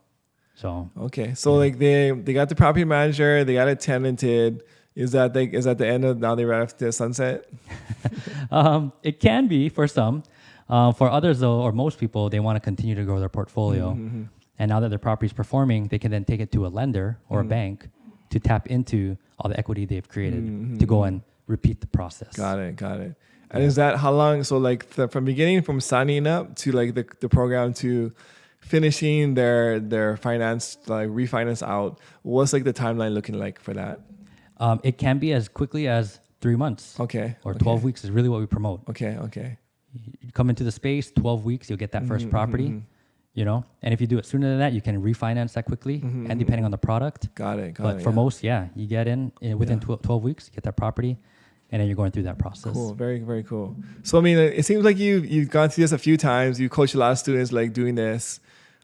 So. Okay. So like they got the property manager, they got it tenanted. Is that the end of now they right after the sunset? It can be for some. For others though, or most people, they want to continue to grow their portfolio. And now that their property is performing, they can then take it to a lender or a bank to tap into all the equity they've created to go and repeat the process. Got it. And is that how long? So like from signing up to like the program to finishing their finance, like refinance out, what's like the timeline looking like for that? It can be as quickly as 3 months. Okay. Or 12 weeks is really what we promote. Okay. You come into the space, 12 weeks, you'll get that first property, and if you do it sooner than that, you can refinance that quickly and depending on the product. Got it. But for most, you get in within 12 weeks, you get that property. And then you're going through that process. Cool. Very, very cool. So, I mean, it seems like you've gone through this a few times. You coached a lot of students like doing this.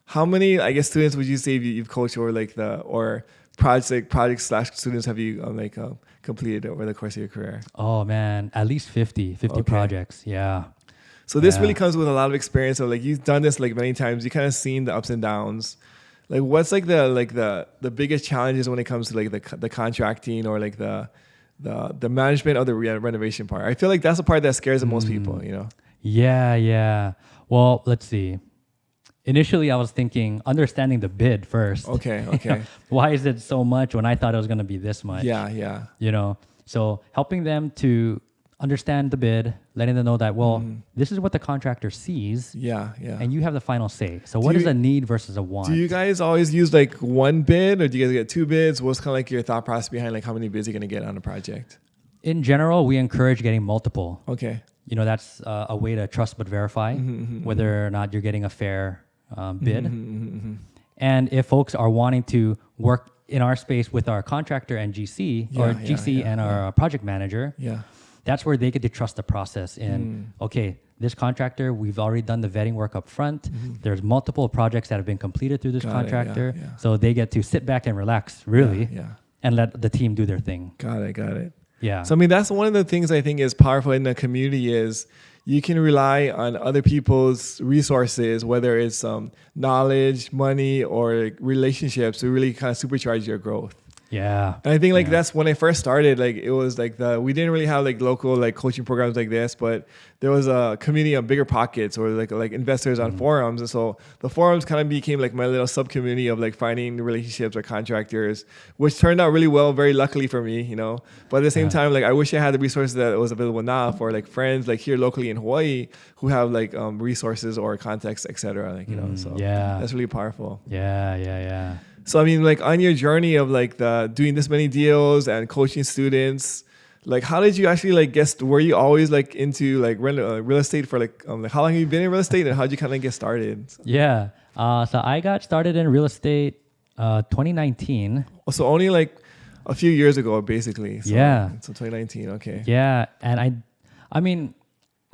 How many, I guess, students would you say you've coached or project/students have you completed over the course of your career? Oh, man, at least 50 projects. Yeah. So this really comes with a lot of experience. So like you've done this like many times. You kind of seen the ups and downs. Like what's like the biggest challenges when it comes to like the contracting or like the management of the renovation part? I feel like that's the part that scares the most people, Yeah. Well, let's see. Initially, I was thinking understanding the bid first. Okay. Why is it so much when I thought it was going to be this much? Yeah. So helping them to understand the bid, letting them know that, this is what the contractor sees. Yeah. And you have the final say. So what is a need versus a want? Do you guys always use like one bid or do you guys get two bids? What's kind of like your thought process behind like how many bids you're going to get on a project? In general, we encourage getting multiple. Okay. That's a way to trust but verify whether or not you're getting a fair bid. And if folks are wanting to work in our space with our contractor and GC and our project manager, that's where they get to trust the process in, okay, this contractor, we've already done the vetting work up front. There's multiple projects that have been completed through this contractor. So they get to sit back and relax, really, and let the team do their thing. Got it. Yeah. So, I mean, that's one of the things I think is powerful in the community is you can rely on other people's resources, whether it's knowledge, money, or relationships to really kind of supercharge your growth. Yeah. And I think like that's when I first started, like it was like we didn't really have like local like coaching programs like this, but there was a community of Bigger Pockets or like investors on forums. And so the forums kind of became like my little sub community of like finding relationships or contractors, which turned out really well, very luckily for me, you know. But at the same time, like I wish I had the resources that was available now for like friends like here locally in Hawaii who have like resources or contacts, et cetera. Like, you know, so that's really powerful. Yeah. So, I mean, like on your journey of like doing this many deals and coaching students, like how did you actually like were you always like into like real estate for like how long have you been in real estate and how did you kind of get started? Yeah. So I got started in real estate 2019. So only like a few years ago, basically. So, yeah. So 2019. Okay. Yeah. And I mean,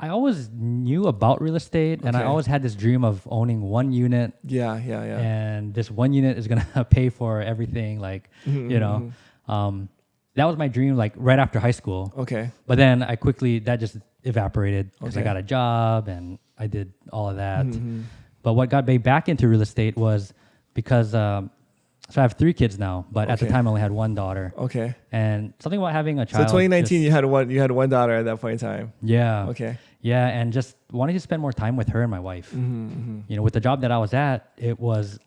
I always knew about real estate and I always had this dream of owning one unit. Yeah. And this one unit is going to pay for everything. Like, you know, that was my dream, like right after high school. Okay. But then that just evaporated because I got a job and I did all of that. But what got me back into real estate was because, so I have 3 kids now, but at the time I only had 1 daughter. Okay. And something about having a child. So 2019, you had one daughter at that point in time. Yeah. Okay. Yeah, and just wanted to spend more time with her and my wife. You know, with the job that I was at, I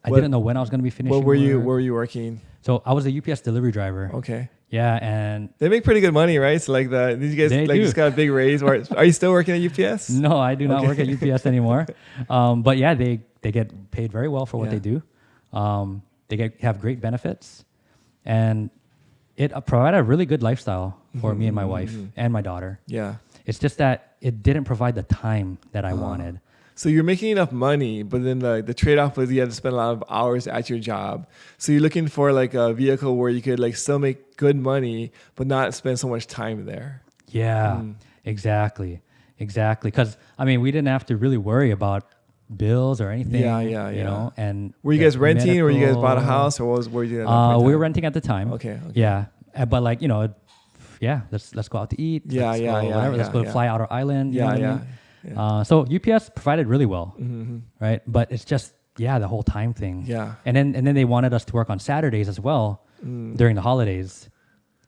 didn't know when I was going to be finishing. Where were you working? So I was a UPS delivery driver. Okay. Yeah, and they make pretty good money, right? So like did you guys just got a big raise? Are you still working at UPS? No, I do not work at UPS anymore. But yeah, they get paid very well for what they do. They have great benefits, and it provided a really good lifestyle for me and my wife and my daughter. Yeah. It's just that it didn't provide the time that I wanted. So you're making enough money, but then the trade-off was you had to spend a lot of hours at your job. So you're looking for like a vehicle where you could like still make good money, but not spend so much time there. Yeah, exactly. Because I mean, we didn't have to really worry about bills or anything. Yeah. You know, and were you guys renting, or you guys bought a house, or were you? We were renting at the time. Okay. Yeah, but like, you know, let's go out to eat. Whatever. Let's go fly out our island. You know what I mean? So UPS provided really well, right? But it's just the whole time thing. Yeah. And then they wanted us to work on Saturdays as well during the holidays.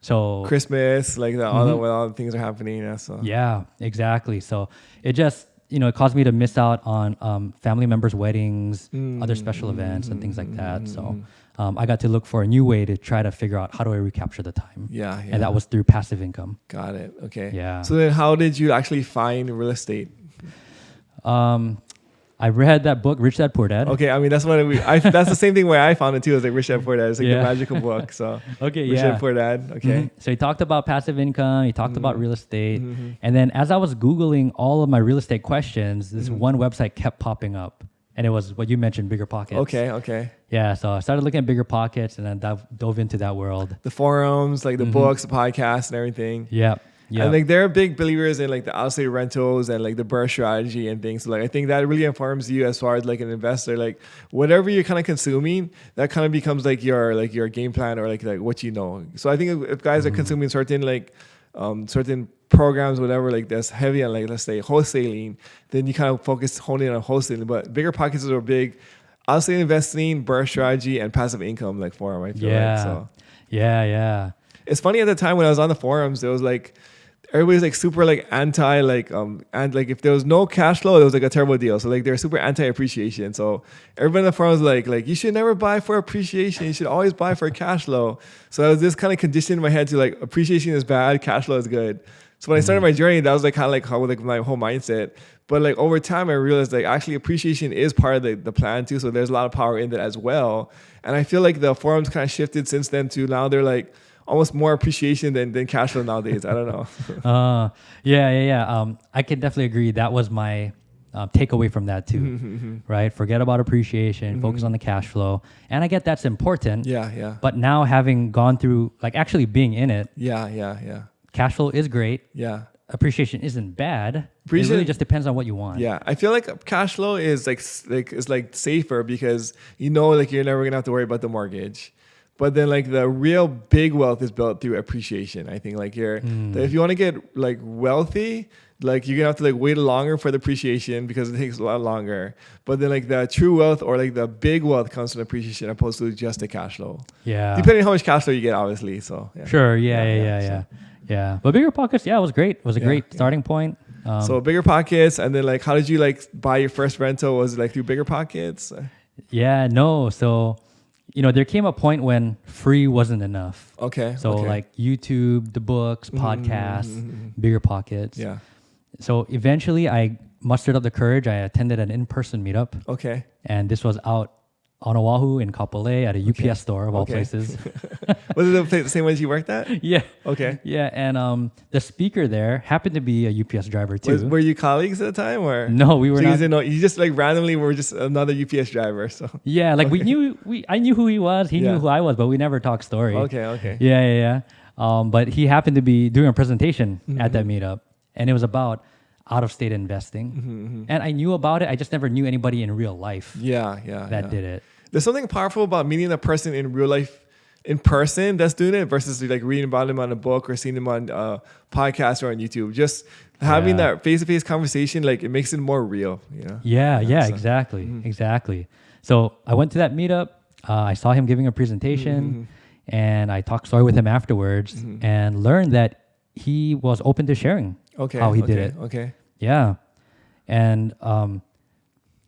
So Christmas, like all the things are happening. Yeah. So yeah, exactly. So it just it caused me to miss out on family members' weddings, other special events, and things like that. So I got to look for a new way to try to figure out how do I recapture the time. Yeah. And that was through passive income. Got it. Okay. Yeah. So then how did you actually find real estate? I read that book, Rich Dad Poor Dad. Okay, I mean that's that's the same thing where I found it too. It's like Rich Dad Poor Dad. It's like the magical book. So Rich Dad Poor Dad. Okay. So he talked about passive income. He talked about real estate, and then as I was Googling all of my real estate questions, this one website kept popping up, and it was what you mentioned, Bigger Pockets. Okay. Yeah. So I started looking at Bigger Pockets, and then dove into that world. The forums, like the books, the podcasts, and everything. Yeah. And like they're big believers in like the out-of-state rentals and like the BRRRR strategy and things. So like I think that really informs you as far as like an investor. Like whatever you're kind of consuming, that kind of becomes like your game plan or like what you know. So I think if guys are consuming certain programs, whatever, like that's heavy on like let's say wholesaling, then you kind of hone in on wholesaling. But Bigger Pockets are big out-of-state investing, BRRRR strategy, and passive income like forum. I feel like so. Yeah. It's funny at the time when I was on the forums, there was like. Everybody's like super like anti and like if there was no cash flow, it was like a terrible deal. So like they're super anti appreciation. So everybody in the forum was like you should never buy for appreciation. You should always buy for cash flow. So I was just kind of conditioned in my head to like appreciation is bad, cash flow is good. So when I started my journey, that was like kind of like how like my whole mindset. But like over time, I realized like actually appreciation is part of the plan too. So there's a lot of power in that as well. And I feel like the forums kind of shifted since then to now they're like. Almost more appreciation than cash flow nowadays. I don't know. Yeah. I can definitely agree. That was my takeaway from that too, right? Forget about appreciation, focus on the cash flow. And I get that's important. Yeah. But now having gone through, like actually being in it. Yeah. Cash flow is great. Yeah. appreciation isn't bad. It really just depends on what you want. Yeah, I feel like cash flow is like safer because you know like you're never gonna have to worry about the mortgage. But then like the real big wealth is built through appreciation. I think like if you want to get like wealthy, like you're gonna have to like wait longer for the appreciation because it takes a lot longer. But then like the true wealth or like the big wealth comes from appreciation opposed to just the cash flow. Yeah. Depending on how much cash flow you get, obviously. So yeah. Sure. Yeah. But bigger pockets, it was great. It was a great starting point. So bigger pockets, and then like how did you like buy your first rental? Was it like through bigger pockets? Yeah, no. So, there came a point when free wasn't enough. Okay. So like YouTube, the books, podcasts, bigger pockets. Yeah. So eventually I mustered up the courage. I attended an in-person meetup. Okay. And this was out on Oahu in Kapolei at a UPS store of all places. Was it the same one you worked at? Yeah. Okay. Yeah, and the speaker there happened to be a UPS driver too. Were you colleagues at the time, or no? We were not. You just like randomly were just another UPS driver. So yeah, like I knew who he was. He knew who I was, but we never talked story. Okay. Yeah. But he happened to be doing a presentation at that meetup, and it was about out-of-state investing. And I knew about it. I just never knew anybody in real life. That did it. There's something powerful about meeting a person in real life, in person, that's doing it versus like reading about them on a book or seeing them on a podcast or on YouTube. Just having that face-to-face conversation, like it makes it more real. Yeah, exactly. So I went to that meetup. I saw him giving a presentation, and I talked story with him afterwards, and learned that he was open to sharing how he did it. Okay. Yeah, and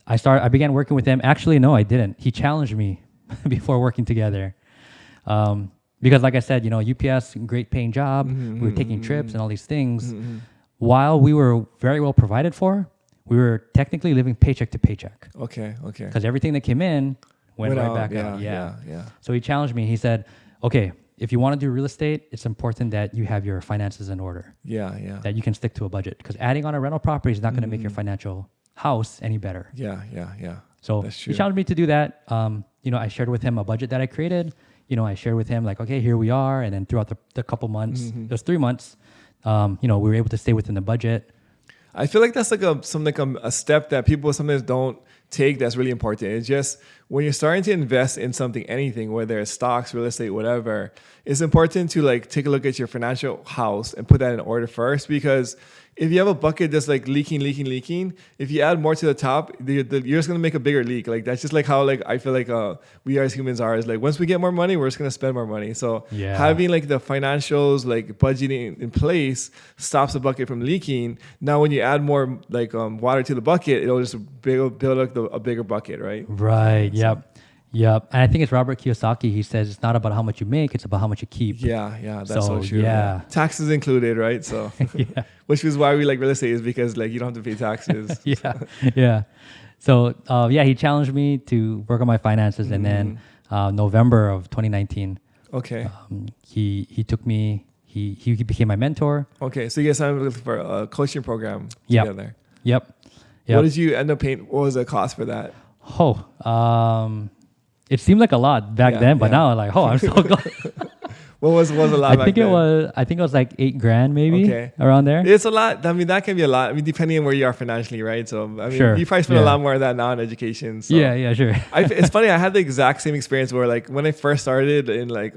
I began working with him. Actually, no, I didn't. He challenged me before working together. Because like I said, UPS, great paying job. We were taking trips and all these things. While we were very well provided for, we were technically living paycheck to paycheck. Okay. Because everything that came in went right back out. Yeah. So he challenged me. He said, okay, if you want to do real estate, it's important that you have your finances in order. Yeah. That you can stick to a budget. Because adding on a rental property is not going to make your financial house any better. Yeah. So he challenged me to do that. I shared with him a budget that I created. I shared with him like, okay, here we are. And then throughout the couple months, it was 3 months, we were able to stay within the budget. I feel like that's like a step that people sometimes don't take that's really important. It's just when you're starting to invest in something, anything, whether it's stocks, real estate, whatever, it's important to like take a look at your financial house and put that in order first, because if you have a bucket that's like leaking, if you add more to the top, you're just gonna make a bigger leak. Like that's just like how like I feel like we as humans are. Is like once we get more money, we're just gonna spend more money. So having like the financials, like budgeting in place, stops the bucket from leaking. Now when you add more like water to the bucket, it'll just build like a bigger bucket, right? Right. Yep. And I think it's Robert Kiyosaki. He says it's not about how much you make; it's about how much you keep. Yeah. That's so true. Yeah. Taxes included, right? So, which is why we like real estate, is because like you don't have to pay taxes. Yeah. So, he challenged me to work on my finances, and then November of 2019. Okay. He took me. He became my mentor. Okay. So you guys signed up for a coaching program together. Yep. What did you end up paying? What was the cost for that? It seemed like a lot back then, but now I'm like, I'm so glad. What was a lot back then? I think it was like $8,000 maybe, around there. It's a lot. I mean, that can be a lot. I mean, depending on where you are financially, right? So, I mean, you probably spend a lot more of that now in education. So. Yeah, sure. It's funny. I had the exact same experience where like when I first started in like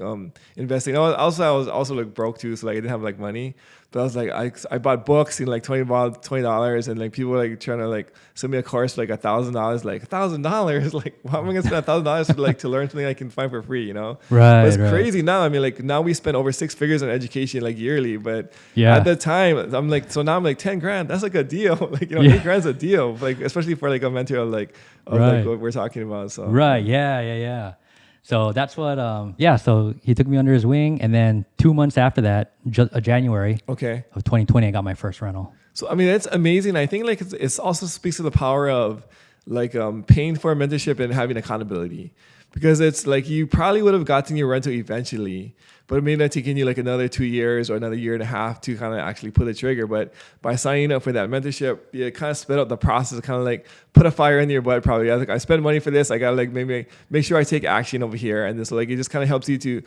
investing, I was also like broke too. So like I didn't have like money. But I was like, I bought books in like $20, and like people were like trying to like send me a course for like $1,000, like $1,000, like why am I gonna spend $1,000 for like to learn something I can find for free, Right. But it's crazy now. I mean, like now we spend over 6 figures on education like yearly, but at the time I'm like, so now I'm like $10,000. That's like a deal. Like $8,000 is a deal, like especially for like a mentor like what we're talking about. So Yeah. So that's what, so he took me under his wing, and then 2 months after that, January of 2020, I got my first rental. So, I mean, it's amazing. I think like it's also speaks to the power of like paying for a mentorship and having accountability, because it's like you probably would have gotten your rental eventually, but it may not taken you like another 2 years or another year and a half to kind of actually pull the trigger. But by signing up for that mentorship, it kind of sped up the process, kind of like put a fire in your butt. Probably, I spend money for this. I gotta like maybe make sure I take action over here, and this like it just kind of helps you to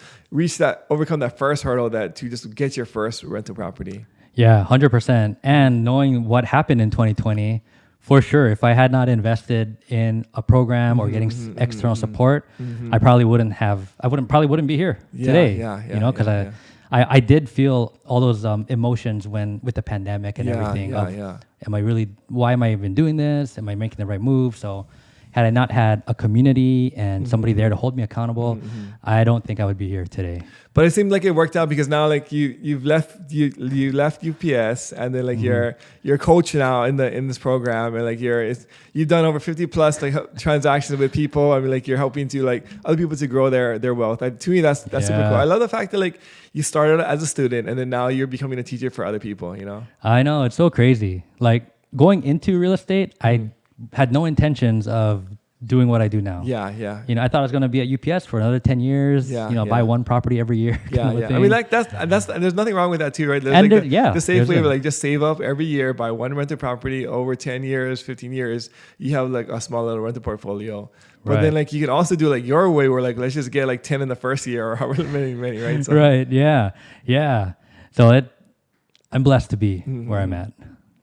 overcome that first hurdle, to just get your first rental property. Yeah, 100%. And knowing what happened in 2020, for sure, if I had not invested in a program or getting external support, I probably wouldn't have. I probably wouldn't be here today. Because I did feel all those emotions when with the pandemic and everything. Am I really? Why am I even doing this? Am I making the right move? So, had I not had a community and somebody there to hold me accountable, I don't think I would be here today. But it seemed like it worked out because now like you left UPS and then like you're a coach now in this program, and like you've done over 50 plus like transactions with people. I mean, like you're helping to like other people to grow their wealth. To me, that's super cool. I love the fact that like you started as a student and then now you're becoming a teacher for other people. I know, it's so crazy. Like going into real estate, I had no intentions of doing what I do now. I thought I was going to be at UPS for another 10 years, buy one property every year. I mean, like that's there's nothing wrong with that too, right? There's the safe way of like just save up every year, buy one rental property over 10 years, 15 years. You have like a small little rental portfolio. But then like you can also do like your way where like, let's just get like 10 in the first year or however many, right? So. Right. Yeah. So I'm blessed to be where I'm at.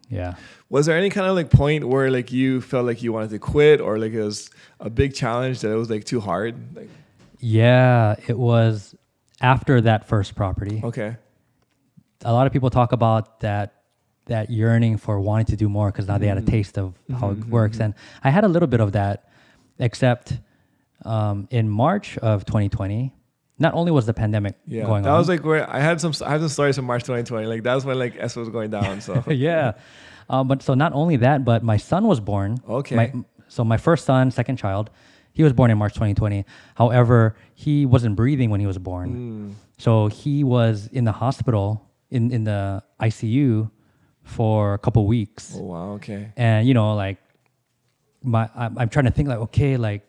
Yeah. Was there any kind of like point where like you felt like you wanted to quit or like it was a big challenge that it was like too hard? Like, yeah, it was after that first property. Okay. A lot of people talk about that yearning for wanting to do more because now they had a taste of how it works. And I had a little bit of that, except in March of 2020, not only was the pandemic going on. That was like where I have some stories from March 2020. Like that was when like S was going down. So yeah. But so not only that, but my son was born. Okay. So my first son, second child, he was born in March 2020. However, he wasn't breathing when he was born. So he was in the hospital in the ICU for a couple weeks. Oh wow. Okay. And like I'm trying to think like, okay, like,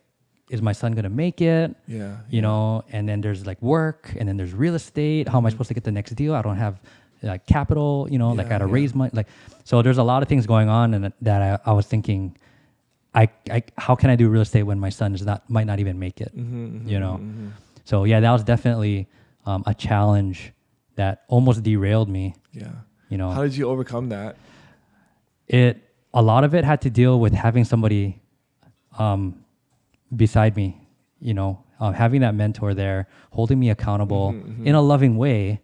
is my son gonna make it? And then there's like work, and then there's real estate. How am I supposed to get the next deal? I don't have like capital, like I gotta raise money. Like, so there's a lot of things going on, and that I was thinking, how can I do real estate when my son might not even make it? So yeah, that was definitely a challenge that almost derailed me. How did you overcome that? A lot of it had to deal with having somebody beside me, having that mentor there, holding me accountable in a loving way.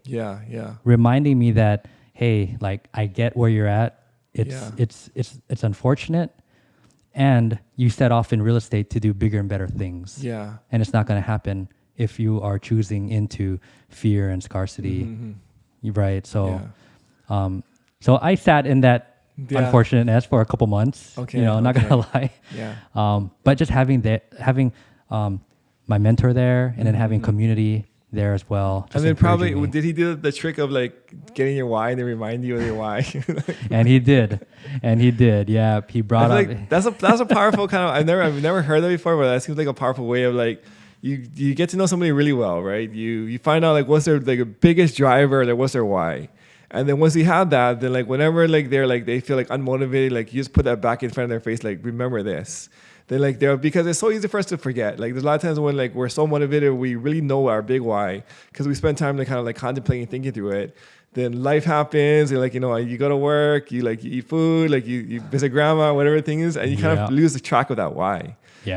Reminding me that, hey, like I get where you're at. It's unfortunate, and you set off in real estate to do bigger and better things. And it's not going to happen if you are choosing into fear and scarcity, right? So, so I sat in that unfortunateness for a couple months. Not gonna lie. But just having my mentor there, and then having community there as well. And then probably did he do the trick of like getting your why and then remind you of your why? And he did. Yeah, he brought up. Like that's a powerful kind of. I've never heard that before, but that seems like a powerful way of like. You get to know somebody really well, right? You find out like what's their like biggest driver, like what's their why. And then once you have that, then like whenever like they feel like unmotivated, like you just put that back in front of their face, like remember this. Then like because it's so easy for us to forget. Like there's a lot of times when like we're so motivated, we really know our big why because we spend time like kind of like contemplating, thinking through it. Then life happens, and like you go to work, you eat food, like you visit grandma, whatever thing is, and you kind of lose the track of that why.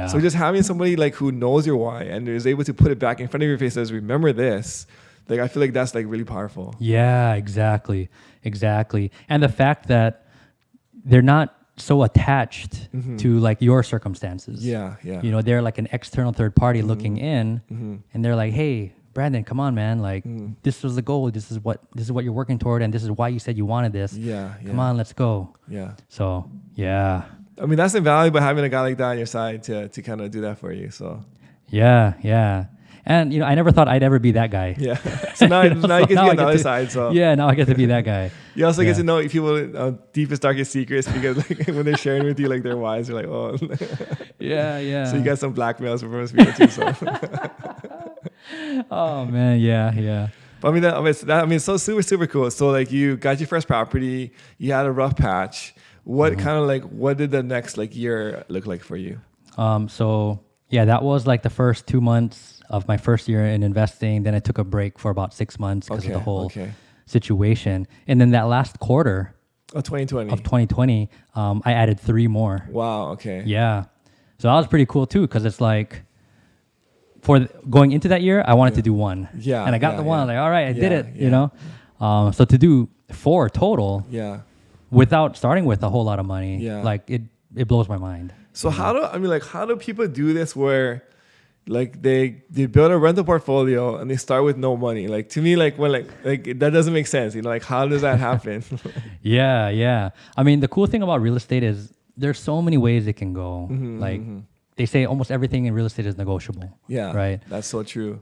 So just having somebody like who knows your why and is able to put it back in front of your face as remember this. Like I feel like that's like really powerful. Yeah, exactly. And the fact that they're not so attached to like your circumstances. They're like an external third party looking in, and they're like, "Hey, Brandon, come on, man! Like this was the goal. This is what you're working toward, and this is why you said you wanted this. Come on, let's go." So yeah. I mean, that's invaluable having a guy like that on your side to kind of do that for you. So. Yeah. And I never thought I'd ever be that guy. So now you get to be on the other side. So now I get to be that guy. You also get to know people deepest, darkest secrets because like when they're sharing with you like their whys, you're like, oh. Yeah. So you got some blackmails from most people too. So. Oh man, yeah. But I mean, so super, super cool. So like you got your first property, you had a rough patch. What kind of like what did the next like year look like for you? So yeah, that was like the first 2 months of my first year in investing. Then I took a break for about 6 months because of the whole situation. And then that last quarter of 2020, I added 3 more. Wow. Okay. Yeah. So that was pretty cool too, because it's like going into that year, I wanted to do 1. Yeah. And I got the 1. Like, all right, I did it, yeah. you know? So to do 4 total without starting with a whole lot of money, like it blows my mind. So how do people do this where like they build a rental portfolio and they start with no money? Like to me, like when like that doesn't make sense. You know, like how does that happen? Yeah. I mean, the cool thing about real estate is there's so many ways it can go. They say almost everything in real estate is negotiable. Yeah. Right. That's so true.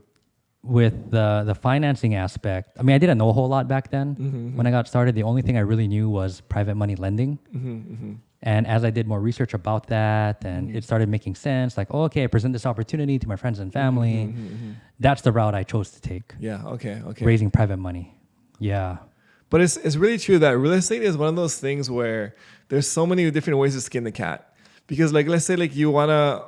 With the financing aspect, I mean, I didn't know a whole lot back then. When I got started, the only thing I really knew was private money lending. And as I did more research about that, and it started making sense, like, oh, okay, I present this opportunity to my friends and family. That's the route I chose to take. Yeah. Okay. Raising private money. Yeah. But it's really true that real estate is one of those things where there's so many different ways to skin the cat. Because like, let's say like you wanna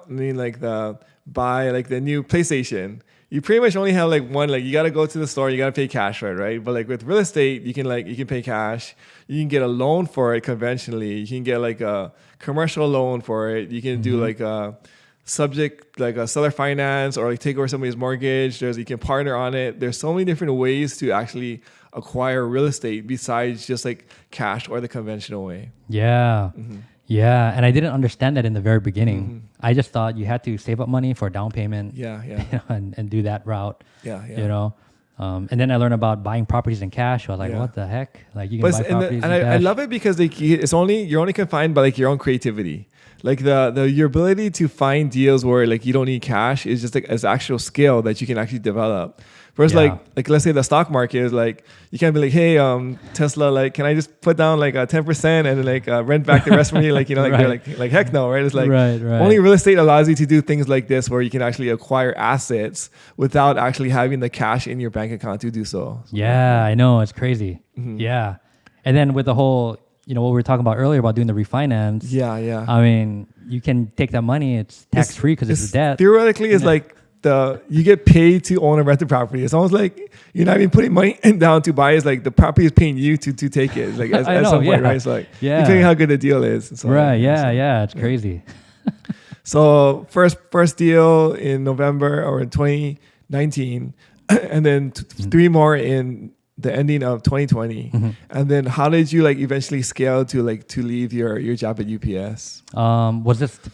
buy like the new PlayStation. You pretty much only have like one, like you got to go to the store, you got to pay cash for it, right? But like with real estate, you can pay cash. You can get a loan for it conventionally. You can get like a commercial loan for it. You can do like a seller finance or like take over somebody's mortgage. You can partner on it. There's so many different ways to actually acquire real estate besides just like cash or the conventional way. Yeah. Yeah, and I didn't understand that in the very beginning. I just thought you had to save up money for a down payment. Yeah. You know, and do that route. Yeah. You know, and then I learned about buying properties in cash. I was like, what the heck? Like you can buy properties in cash. I love it because like you're only confined by like your own creativity. Like your ability to find deals where like you don't need cash is just like as actual skill that you can actually develop. Whereas like let's say the stock market is like you can't be like, hey Tesla, like can I just put down like 10% and then like rent back the rest from you, like, you know, like they're like heck no, right? It's like only real estate allows you to do things like this where you can actually acquire assets without actually having the cash in your bank account to do so. Yeah, I know, it's crazy. Yeah, and then with the whole, you know, what we were talking about earlier about doing the refinance. Yeah. I mean, you can take that money; it's tax free because it's debt. Theoretically, it's like you get paid to own a rental property. It's almost like you're not even putting money down to buy. It's like the property is paying you to take it. It's like at some point, right? It's like depending how good the deal is. So, right? Yeah. It's crazy. So first deal in November or in 2019, and then 3 more in the ending of 2020. And then how did you like eventually scale to leave your job at UPS? Was just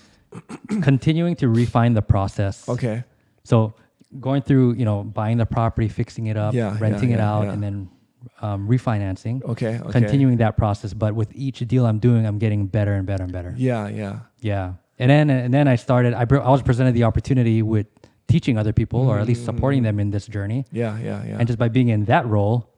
continuing to refine the process. Okay. So going through, you know, buying the property, fixing it up, renting it out, and then refinancing. Okay. Continuing that process, but with each deal I'm doing, I'm getting better and better and better. Yeah. And then I started. I was presented the opportunity with teaching other people, or at least supporting them in this journey. Yeah. And just by being in that role,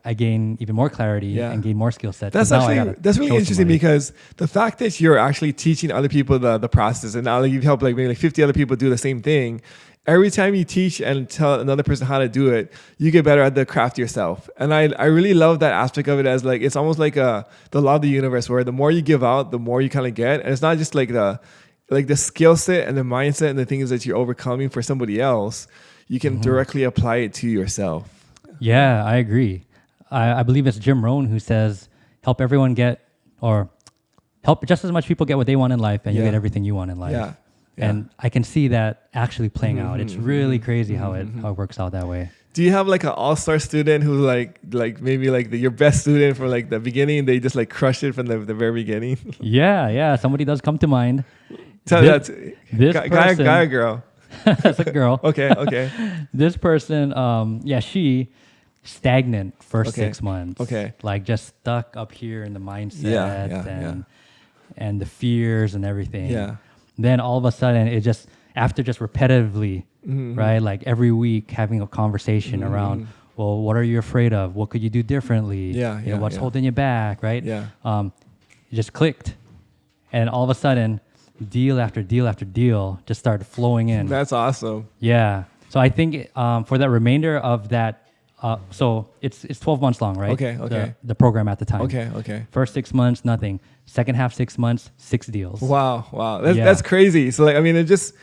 I gain even more clarity and gain more skill sets. That's really interesting because the fact that you're actually teaching other people the process, and now you've helped like maybe like 50 other people do the same thing. Every time you teach and tell another person how to do it, you get better at the craft yourself. And I really love that aspect of it, as like it's almost like the law of the universe, where the more you give out, the more you kind of get. And it's not just like the skill set and the mindset and the things that you're overcoming for somebody else. You can directly apply it to yourself. Yeah, I agree. I believe it's Jim Rohn who says, help everyone get, or help just as much people get what they want in life, and you get everything you want in life. Yeah. And I can see that actually playing out. It's really crazy how it works out that way. Do you have like an all-star student who like maybe like your best student from like the beginning, they just like crushed it from the very beginning? Yeah. Somebody does come to mind. This guy or girl? That's a girl. Okay. This person, she stagnant first 6 months. Okay. Like just stuck up here in the mindset and the fears and everything. Yeah. Then all of a sudden it just, after just repetitively, right? Like every week having a conversation around, well, what are you afraid of? What could you do differently? You know, what's holding you back, right? Yeah. It just clicked. And all of a sudden, deal after deal after deal just started flowing in. That's awesome. Yeah. So I think for that remainder of that, so it's 12 months long, right? Okay. The program at the time. Okay. First 6 months, nothing. Second half 6 months, 6 deals. Wow. That's crazy. So like, I mean, it just,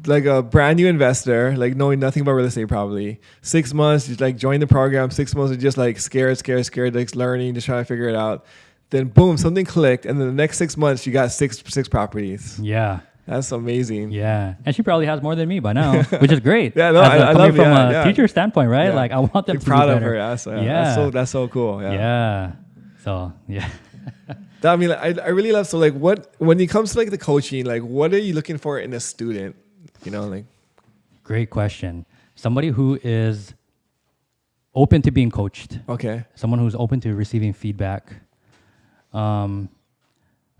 like a brand new investor, like knowing nothing about real estate probably. 6 months, you like join the program. 6 months of just like scared, like learning, just trying to figure it out. Then boom, something clicked, and then the next 6 months you got six properties. Yeah. That's amazing. Yeah. And she probably has more than me by now, which is great. Yeah, no, I love it. From a teacher standpoint, right? Yeah. Like I want them to be proud better. of her. That's so cool. Yeah. Yeah. So, yeah. I mean, I really love, so like when it comes to like the coaching, like what are you looking for in a student? You know, like. Great question. Somebody who is open to being coached. Okay. Someone who's open to receiving feedback.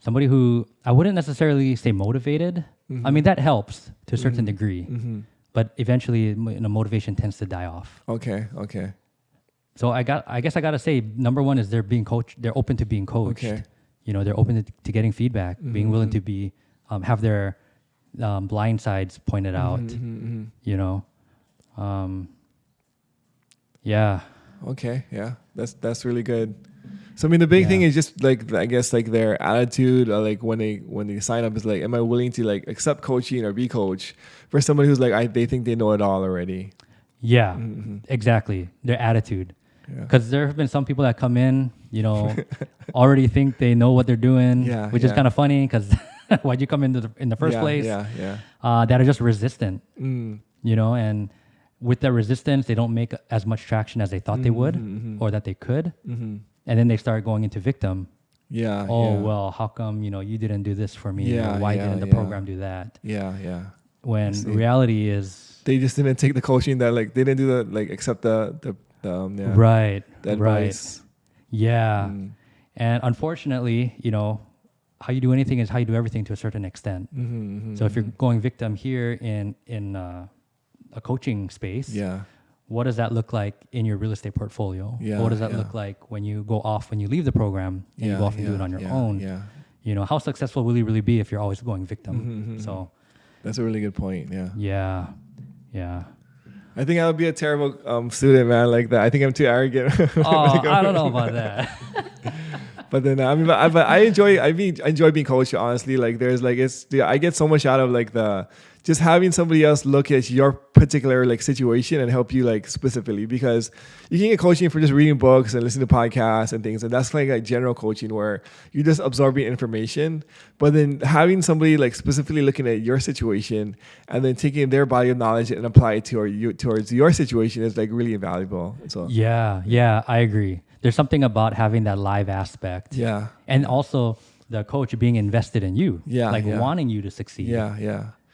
Somebody who, I wouldn't necessarily say motivated. Mm-hmm. I mean, that helps to a certain degree. Mm-hmm. But eventually, motivation tends to die off. Okay. So I guess I got to say, number one is they're being coached. They're open to being coached. Okay. You know, they're open to getting feedback, being willing to be, have their blind sides pointed out, you know. Yeah. Okay. Yeah. That's really good. So I mean, the big thing is just like, I guess like their attitude, like when they sign up is like, am I willing to like accept coaching or be coached for somebody who's like, they think they know it all already. Yeah, exactly. Their attitude. Because there have been some people that come in, you know, already think they know what they're doing, which is kind of funny because why'd you come in the first place? That are just resistant, you know, and with that resistance, they don't make as much traction as they thought they would or that they could. And then they start going into victim. Well, how come, you know, you didn't do this for me? Or why didn't the program do that? When reality is... They just didn't take the coaching that, like, they didn't do the, like, accept the right. advice. Yeah. And unfortunately, you know, how you do anything is how you do everything to a certain extent. So if you're going victim here in a coaching space, what does that look like in your real estate portfolio? What does that look like when you go off, when you leave the program and you go off and do it on your own? You know, how successful will you really be if you're always going victim? So that's a really good point. Yeah. I think I would be a terrible student, man, like that. I think I'm too arrogant. I don't know about that. But then I enjoy being coached, honestly. Like there's like I get so much out of like just having somebody else look at your particular like situation and help you like specifically, because you can get coaching for just reading books and listening to podcasts and things, and that's like general coaching where you're just absorbing information. But then having somebody like specifically looking at your situation and then taking their body of knowledge and apply it towards your situation is like really invaluable. So yeah, I agree. There's something about having that live aspect. And also the coach being invested in you. Wanting you to succeed.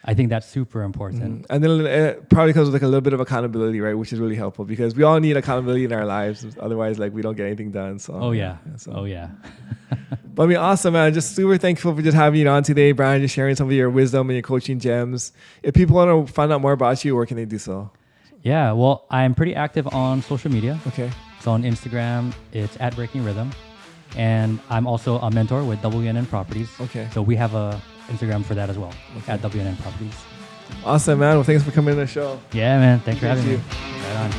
I think that's super important. And then it probably comes with like a little bit of accountability, right? Which is really helpful because we all need accountability in our lives. Otherwise, like we don't get anything done. So But I mean, awesome, man. Just super thankful for just having you on today, Brian, just sharing some of your wisdom and your coaching gems. If people want to find out more about you, where can they do so? Yeah, well, I'm pretty active on social media. Okay. So on Instagram, it's @BreakingRhythm. And I'm also a mentor with WNN Properties. Okay. So we have a Instagram for that as well, @WNN Properties. Awesome, man. Well, thanks for coming on the show. Yeah, man. Thanks for having me. Right on.